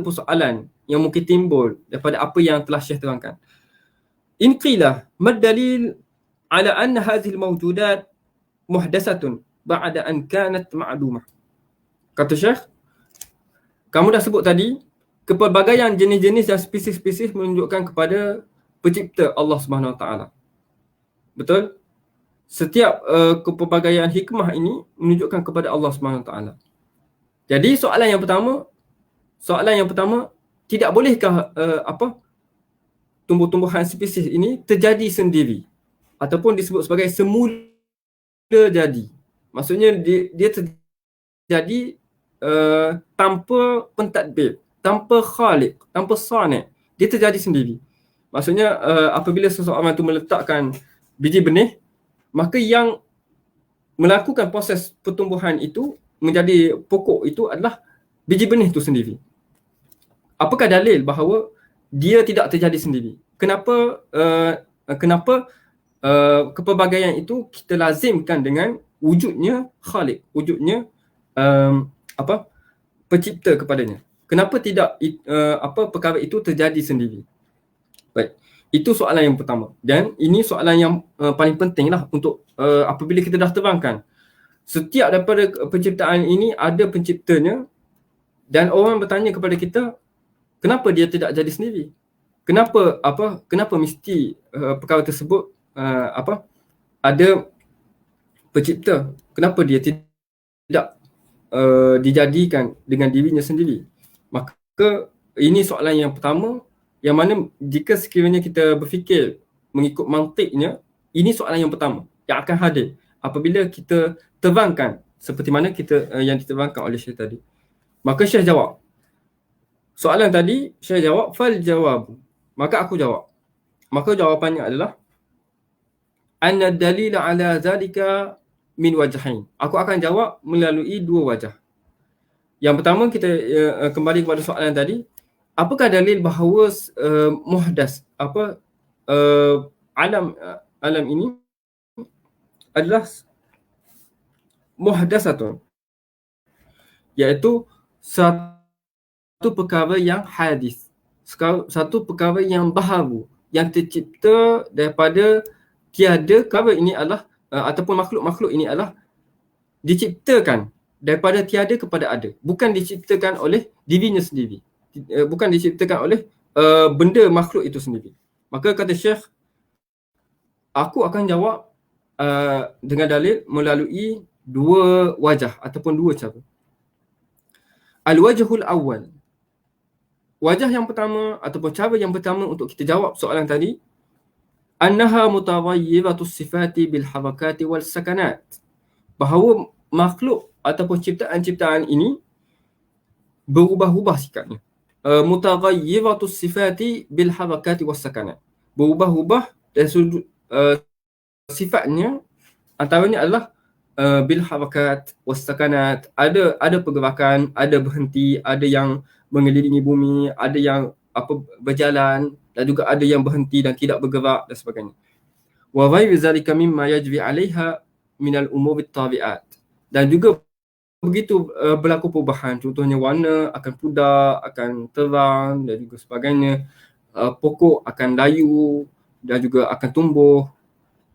persoalan yang mungkin timbul daripada apa yang telah Syekh terangkan. In qila mad dalil ala anna hadhihi al-mawjudat muhdatsatun ba'da an kanat ma'lumah. Kata Syekh, kamu dah sebut tadi kepelbagaian jenis-jenis dan spesies-spesies menunjukkan kepada pencipta Allah Subhanahu Wa Taala. Betul? Setiap kepelbagaian hikmah ini menunjukkan kepada Allah Subhanahu Wa Taala. Jadi soalan yang pertama, tidak bolehkah tumbuh-tumbuhan spesies ini terjadi sendiri ataupun disebut sebagai semula jadi. Maksudnya dia terjadi tanpa pentadbir, tanpa khaliq, tanpa sani', dia terjadi sendiri. Maksudnya apabila seseorang itu meletakkan biji benih, maka yang melakukan proses pertumbuhan itu menjadi pokok itu adalah biji benih itu sendiri. Apakah dalil bahawa dia tidak terjadi sendiri? Kenapa kepelbagaian itu kita lazimkan dengan wujudnya khaliq, wujudnya pencipta kepadanya? Kenapa tidak perkara itu terjadi sendiri? Baik, itu soalan yang pertama, dan ini soalan yang paling penting lah untuk apabila kita dah terangkan setiap daripada penciptaan ini ada penciptanya, dan orang bertanya kepada kita, kenapa dia tidak jadi sendiri? Kenapa mesti perkara tersebut ada pencipta? Kenapa dia tidak dijadikan dengan dirinya sendiri? Maka ini soalan yang pertama, yang mana jika sekiranya kita berfikir mengikut mantiknya, ini soalan yang pertama yang akan hadir apabila kita terangkan seperti mana yang diterangkan oleh Syekh tadi. Maka Syekh jawab. Soalan tadi Syekh jawab fal jawab. Maka aku jawab. Maka jawapannya adalah anna dalila ala zalika min wajhain. Aku akan jawab melalui dua wajah. Yang pertama, kita kembali kepada soalan tadi, apakah dalil bahawa muhdas alam ini adalah muhdasatun, iaitu satu perkara yang hadis, satu perkara yang baharu, yang tercipta daripada tiada. Perkara ini adalah ataupun makhluk-makhluk ini adalah diciptakan daripada tiada kepada ada, bukan diciptakan oleh dirinya sendiri, bukan diciptakan oleh benda makhluk itu sendiri. Maka kata Syekh, aku akan jawab dengan dalil melalui dua wajah ataupun dua cara. Al-wajhul awal, wajah yang pertama ataupun cara yang pertama untuk kita jawab soalan tadi, annaha mutaghayyiratus sifati bil harakati wal sakanat, bahawa makhluk ataupun ciptaan-ciptaan ini berubah-ubah sikapnya. Mutaghayyiratus sifati bil harakati was sakanat, berubah-ubah dari sudut sifatnya, antaranya adalah bil harakat was sakanat, ada pergerakan, ada berhenti, ada yang mengelilingi bumi, ada yang berjalan, dan juga ada yang berhenti dan tidak bergerak dan sebagainya. Wa ghairu zalika mimma yajri 'alaiha minal umuri tabi'at, dan juga begitu berlaku perubahan, contohnya warna akan pudar, akan terang dan juga sebagainya. Pokok akan layu dan juga akan tumbuh,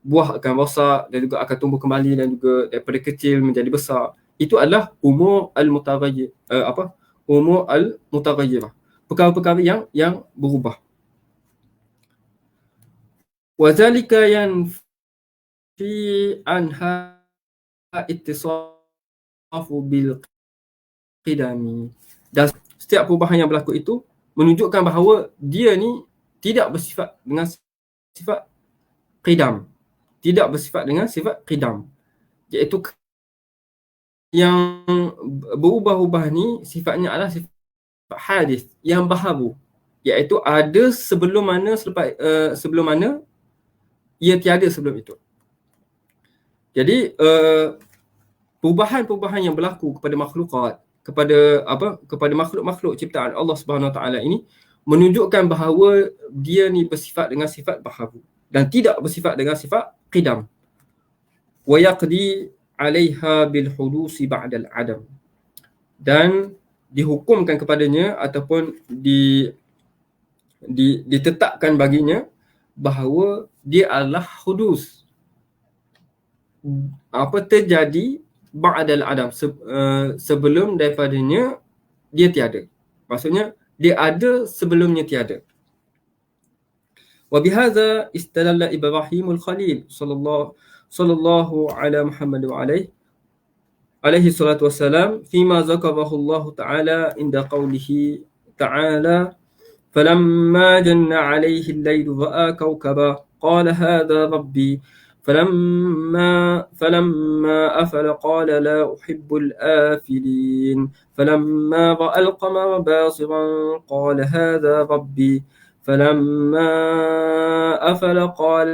buah akan rosak dan juga akan tumbuh kembali, dan juga daripada kecil menjadi besar. Itu adalah umur al-mutaghayyir, umur al-mutaghayyirah, perkara-perkara yang berubah. Wa zalika yanfi anha ittisafu bil qidami, dan setiap perubahan yang berlaku itu menunjukkan bahawa dia ni tidak bersifat dengan sifat qidam, tidak bersifat dengan sifat qidam, iaitu yang berubah-ubah ni sifatnya adalah sifat hadis, yang baharu, iaitu ada sebelum mana sebelum mana ia tiada sebelum itu. Jadi perubahan-perubahan yang berlaku kepada makhlukat, kepada makhluk-makhluk ciptaan Allah Subhanahu Wa Taala ini menunjukkan bahawa dia ni bersifat dengan sifat baharu dan tidak bersifat dengan sifat qidam. Wa yaqdi 'alaiha bil hudusi ba'da al-'adam, dan dihukumkan kepadanya ataupun ditetapkan baginya bahawa dia adalah hudus, terjadi ba'dal adam, sebelum daripadanya dia tiada. Maksudnya dia ada sebelumnya tiada. Wa bihadza istadalla Ibrahimul Khalil sallallahu ala Muhammad wa alaihi salatu wassalam fima zakarahu Allah ta'ala inda qawlihi ta'ala فلما جن عليه الليل رأى كوكبا قال هذا ربي فلما أفل قال لا أحب الآفلين فلما رأى القمر بازغا قال هذا ربي فلما أفل قال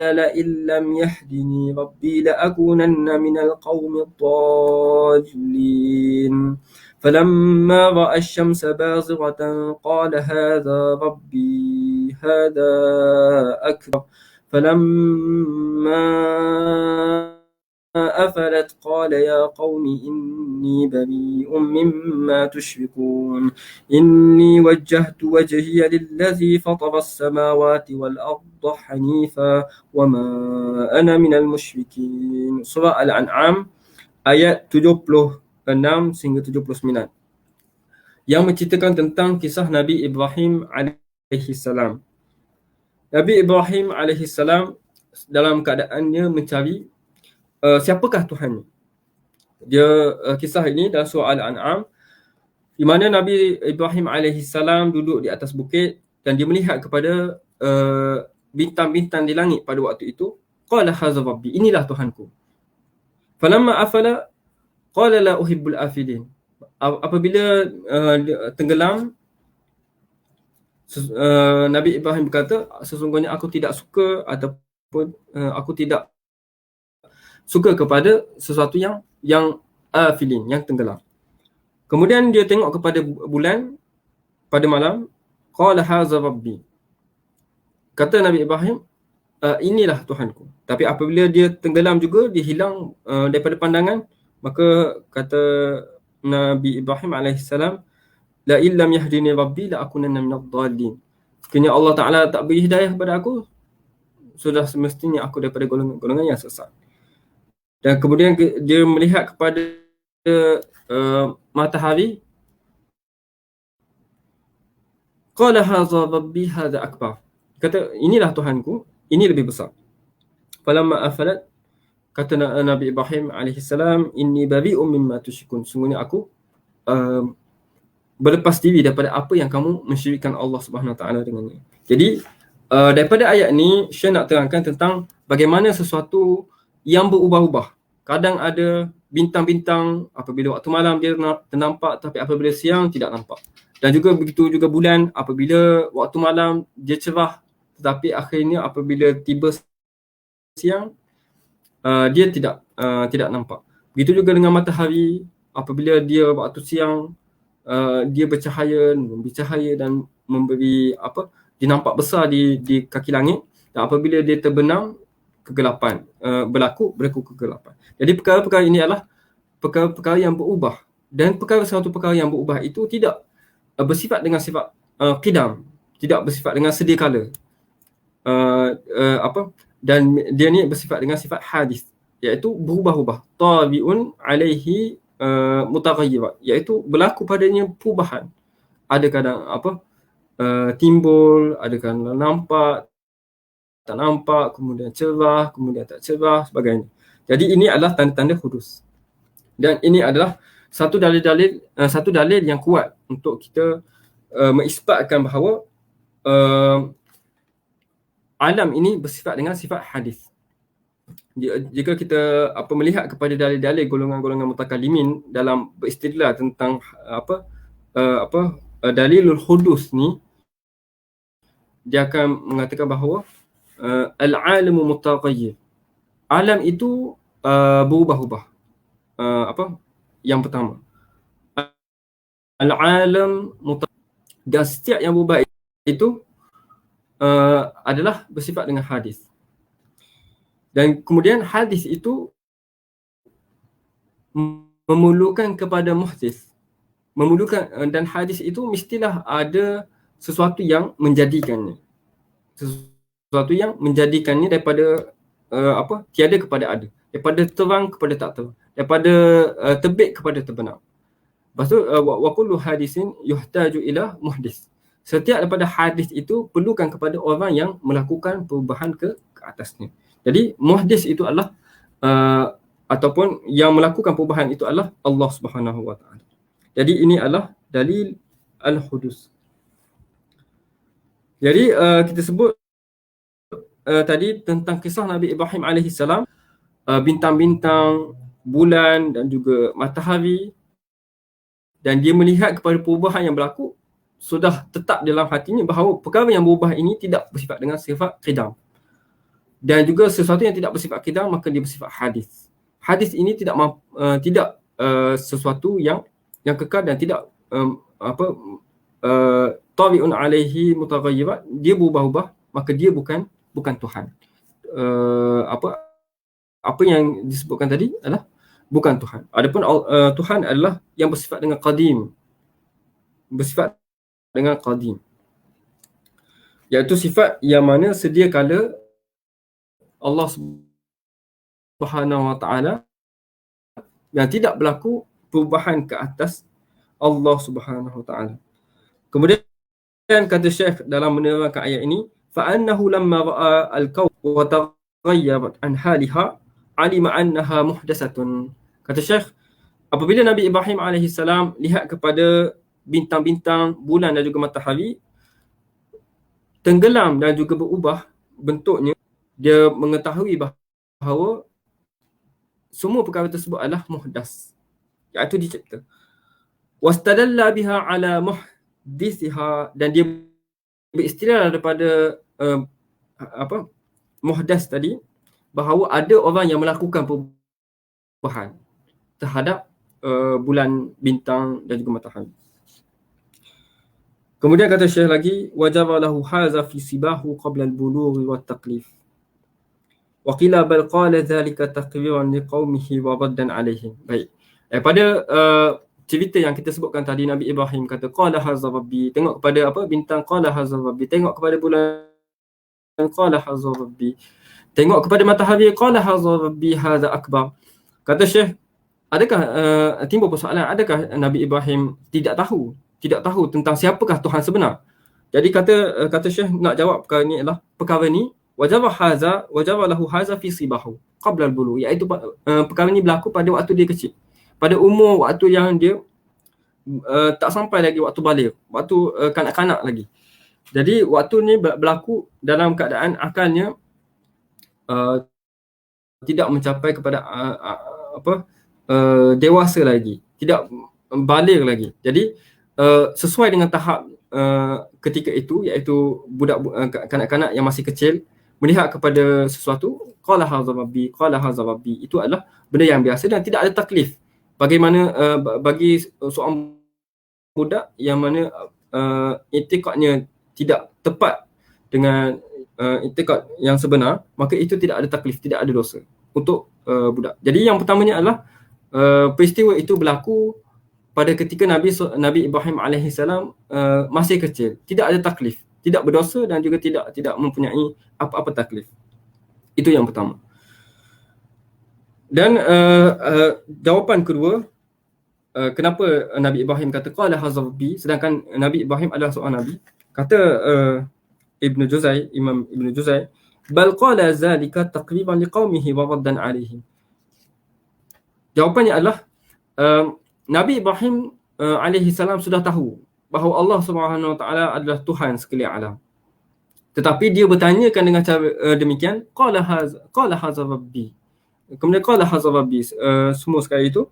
لئن لم يهدني ربي لأكونن من القوم الضالين فلما رأى الشمس بازغة قال هذا ربي هذا أكبر فلما أفلت قال يا قوم إني بريء مما تشركون إني وجهت وجهي للذي فطر السماوات والأرض حنيفا وما أنا من المشركين. Surah Al-An'am ayat 76 sehingga 79, yang menceritakan tentang kisah Nabi Ibrahim alaihi salam. Nabi Ibrahim alaihi salam dalam keadaannya mencari siapakah Tuhannya. Dia kisah ini dalam surah Al-An'am, di mana Nabi Ibrahim alaihi salam duduk di atas bukit dan dia melihat kepada bintang-bintang di langit pada waktu itu. Qala hadza rabbi, inilah Tuhanku. Falamma afala qala la uhibbul afilin, apabila tenggelam, Nabi Ibrahim berkata, sesungguhnya aku tidak suka ataupun aku tidak suka kepada sesuatu yang afilin, yang tenggelam. Kemudian dia tengok kepada bulan pada malam, qala hadza rabbi. Kata Nabi Ibrahim, inilah Tuhanku. Tapi apabila dia tenggelam juga, dia hilang daripada pandangan, maka kata Nabi Ibrahim alaihissalam, la illam yahdini rabbi la akunanna minadh dhalin. Sekiranya Allah Taala tak beri hidayah kepada aku, sudah semestinya aku daripada golongan yang sesat. Dan kemudian dia melihat kepada matahari, qala hadza rabbi hadza akbar. Kata, inilah Tuhanku, ini lebih besar. Falamma afalat, kata Nabi Ibrahim alaihissalam, inni bari'um mimma tusyrikun. Sungguhnya aku berlepas diri daripada apa yang kamu mensyirikkan Allah Subhanahu Wa Taala dengannya. Jadi daripada ayat ni, saya nak terangkan tentang bagaimana sesuatu yang berubah-ubah. Kadang ada bintang-bintang, apabila waktu malam dia ternampak, tapi apabila siang tidak nampak. Dan juga begitu juga bulan, apabila waktu malam dia cerah, tetapi akhirnya apabila tiba siang, dia tidak nampak. Begitu juga dengan matahari, apabila dia waktu siang, dia memberi cahaya dan memberi dia nampak besar di kaki langit, dan apabila dia terbenam, kegelapan berlaku kegelapan. Jadi perkara-perkara ini adalah perkara-perkara yang berubah, dan satu perkara yang berubah itu tidak bersifat dengan sifat qidam, tidak bersifat dengan sedia kala, dan dia ni bersifat dengan sifat hadis, iaitu berubah-ubah, tabi'un alaihi mutaghayyirat, iaitu berlaku padanya perubahan. Ada kadang timbul, ada kadang nampak, tak nampak, kemudian cerah, kemudian tak cerah, sebagainya. Jadi ini adalah tanda-tanda hudus. Dan ini adalah satu dalil yang kuat untuk kita mengisbatkan bahawa alam ini bersifat dengan sifat hadis. Jika kita melihat kepada dalil-dalil golongan-golongan mutakallimin dalam beristidlal tentang dalilul hudus ni, dia akan mengatakan bahawa al-alamu mutaghayyir. Alam itu berubah-ubah. Yang pertama, al-alam mutaghayyir, dan setiap yang berubah itu adalah bersifat dengan hadis. Dan kemudian hadis itu memerlukan kepada muhdis. Dan hadis itu mestilah ada sesuatu yang menjadikannya. Sesuatu yang menjadikannya daripada tiada kepada ada, daripada terang kepada tak terang, daripada terbit kepada terbenam. Lepas tu wa kullu hadisin yuhtaju ila muhdis. Setiap daripada hadis itu perlukan kepada orang yang melakukan perubahan ke atasnya. Jadi muhdis itu adalah ataupun yang melakukan perubahan itu adalah Allah Subhanahu Wa Taala. Jadi ini adalah dalil al-hudus. Jadi kita sebut tadi tentang kisah Nabi Ibrahim alaihissalam, bintang-bintang, bulan dan juga matahari, dan dia melihat kepada perubahan yang berlaku, sudah tetap dalam hatinya bahawa perkara yang berubah ini tidak bersifat dengan sifat qidam. Dan juga sesuatu yang tidak bersifat qidam, maka dia bersifat hadis. Hadis ini tidak sesuatu yang kekal dan tidak tabi'un alaihi mutaghayyirat, dia berubah-ubah, maka dia bukan Tuhan. Apa yang disebutkan tadi adalah bukan Tuhan. Adapun Tuhan adalah yang bersifat dengan qadim. Iaitu sifat yang mana sedia kala Allah Subhanahu Wa Taala yang tidak berlaku perubahan ke atas Allah Subhanahu Wa Taala. Kemudian kata Syekh dalam menerangkan ayat ini, فَأَنَّهُ لَمَّا رَأَى الْكَوْنَ وَتَغَيَّرَتْ عَنْ حَالِهَا عَلِمَ أَنَّهَا مُحْدَثَةٌ. Kata Syekh, apabila Nabi Ibrahim alaihissalam lihat kepada bintang-bintang, bulan dan juga matahari tenggelam dan juga berubah bentuknya, dia mengetahui bahawa semua perkara tersebut adalah muhdas, iaitu dicipta. wastadalla biha ala muhdithiha, dan dia beristilal daripada muhdas tadi, bahawa ada orang yang melakukan perubahan terhadap bulan, bintang dan juga matahari. Kemudian kata Syekh lagi, wajaba lahu haza fi sibahu qabla al-bulughi wa taqlif. Wa qila bal qala dhalika taqriran liqaumihi wa raddan alaihim. Baik. Pada cerita yang kita sebutkan tadi, Nabi Ibrahim kata qala haza rabbi, tengok kepada bintang, qala haza rabbi, tengok kepada bulan, qala haza rabbi, tengok kepada matahari, qala haza rabbi hadza akbar. Kata Syekh, adakah timbul persoalan, adakah Nabi Ibrahim tidak tahu tentang siapakah Tuhan sebenar? Jadi kata Syekh nak jawab perkara ni adalah, perkara ni wajaba lahu haza fi sibahu qabla al-bulugh, iaitu perkara ni berlaku pada waktu dia kecil, pada umur waktu yang dia tak sampai lagi waktu baligh, waktu kanak-kanak lagi. Jadi waktu ni berlaku dalam keadaan akalnya tidak mencapai kepada dewasa lagi, tidak baligh lagi. Jadi sesuai dengan tahap ketika itu, iaitu budak kanak-kanak yang masih kecil melihat kepada sesuatu, qala hadza rabbi, itu adalah benda yang biasa dan tidak ada taklif. Bagaimana bagi seorang budak yang mana i'tiqadnya tidak tepat dengan i'tiqad yang sebenar, maka itu tidak ada taklif, tidak ada dosa untuk budak. Jadi yang pertamanya adalah peristiwa itu berlaku pada ketika Nabi Ibrahim AS masih kecil, tidak ada taklif, tidak berdosa dan juga tidak mempunyai apa-apa taklif. Itu yang pertama. Dan jawapan kedua, kenapa Nabi Ibrahim kata qala hadza rabbi, sedangkan Nabi Ibrahim adalah seorang nabi? Kata Imam Ibn Juzay, bal qala zalika taqriban liqaumihi wa raddan alaihim. Jawapannya adalah Nabi Ibrahim alaihi salam sudah tahu bahawa Allah Subhanahu Wa Taala adalah Tuhan sekalian alam. Tetapi dia bertanyakan dengan cara demikian, qala hadza rabbi. Kemudian qala hadza rabbi, semua sekali itu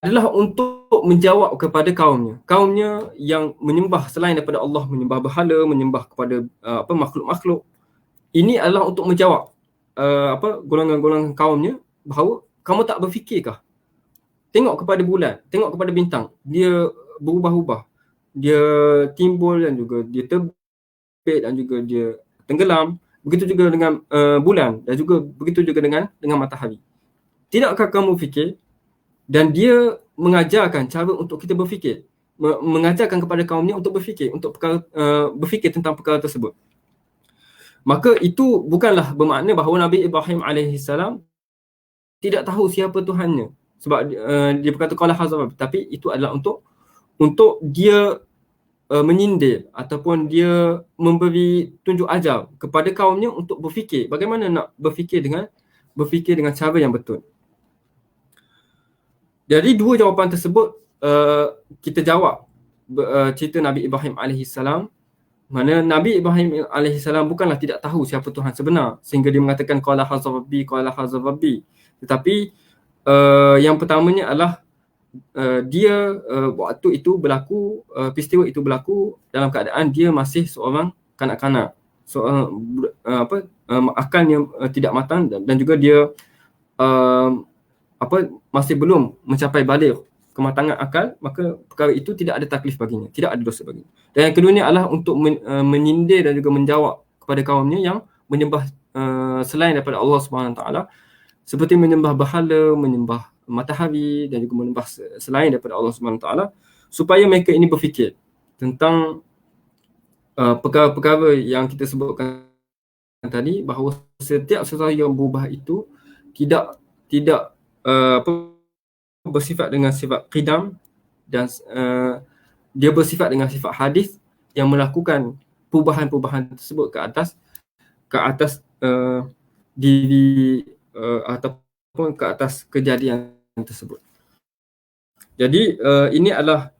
adalah untuk menjawab kepada kaumnya yang menyembah selain daripada Allah, menyembah berhala, menyembah kepada makhluk-makhluk. Ini adalah untuk menjawab golongan-golongan kaumnya bahawa kamu tak berfikirkah? Tengok kepada bulan, tengok kepada bintang, dia berubah-ubah, dia timbul dan juga dia terbit dan juga dia tenggelam. Begitu juga dengan bulan dan juga begitu juga dengan matahari. Tidakkah kamu fikir? Dan dia mengajarkan cara untuk kita berfikir, mengajarkan kepada kaumnya untuk berfikir, berfikir tentang perkara tersebut. Maka itu bukanlah bermakna bahawa Nabi Ibrahim AS tidak tahu siapa Tuhannya, sebab dia berkata qala hadza rabbi, tapi itu adalah untuk dia menyindir ataupun dia memberi tunjuk ajar kepada kaumnya untuk berfikir bagaimana nak berfikir dengan cara yang betul. Jadi dua jawapan tersebut kita jawab cerita Nabi Ibrahim AS, mana Nabi Ibrahim AS bukanlah tidak tahu siapa Tuhan sebenar sehingga dia mengatakan qala hadza rabbi. Tetapi yang pertamanya adalah dia waktu itu berlaku, peristiwa itu berlaku dalam keadaan dia masih seorang kanak-kanak, seorang akalnya tidak matang dan juga dia masih belum mencapai baligh, kematangan akal, maka perkara itu tidak ada taklif baginya, tidak ada dosa baginya. Dan yang kedua ni adalah untuk menyindir dan juga menjawab kepada kaumnya yang menyembah selain daripada Allah Subhanahu Taala, seperti menyembah berhala, menyembah matahari dan juga menyembah selain daripada Allah Subhanahu Taala, supaya mereka ini berfikir tentang perkara-perkara yang kita sebutkan tadi, bahawa setiap sesuatu yang berubah itu tidak bersifat dengan sifat qidam dan dia bersifat dengan sifat hadis yang melakukan perubahan-perubahan tersebut ke atas diri ataupun ke atas kejadian tersebut. Jadi ini adalah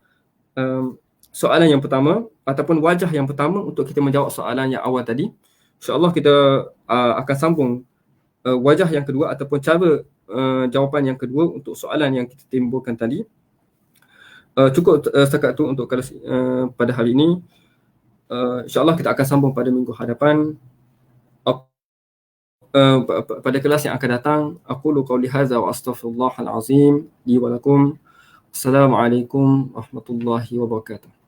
soalan yang pertama ataupun wajah yang pertama untuk kita menjawab soalan yang awal tadi. InsyaAllah kita akan sambung wajah yang kedua ataupun cara jawapan yang kedua untuk soalan yang kita timbulkan tadi. Cukup setakat tu untuk pada hari ini. InsyaAllah kita akan sambung pada minggu hadapan. Pada kelas yang akan datang, aqulu qawli hadza wa astaghfirullahal azim li wa lakum. Assalamualaikum warahmatullahi wabarakatuh.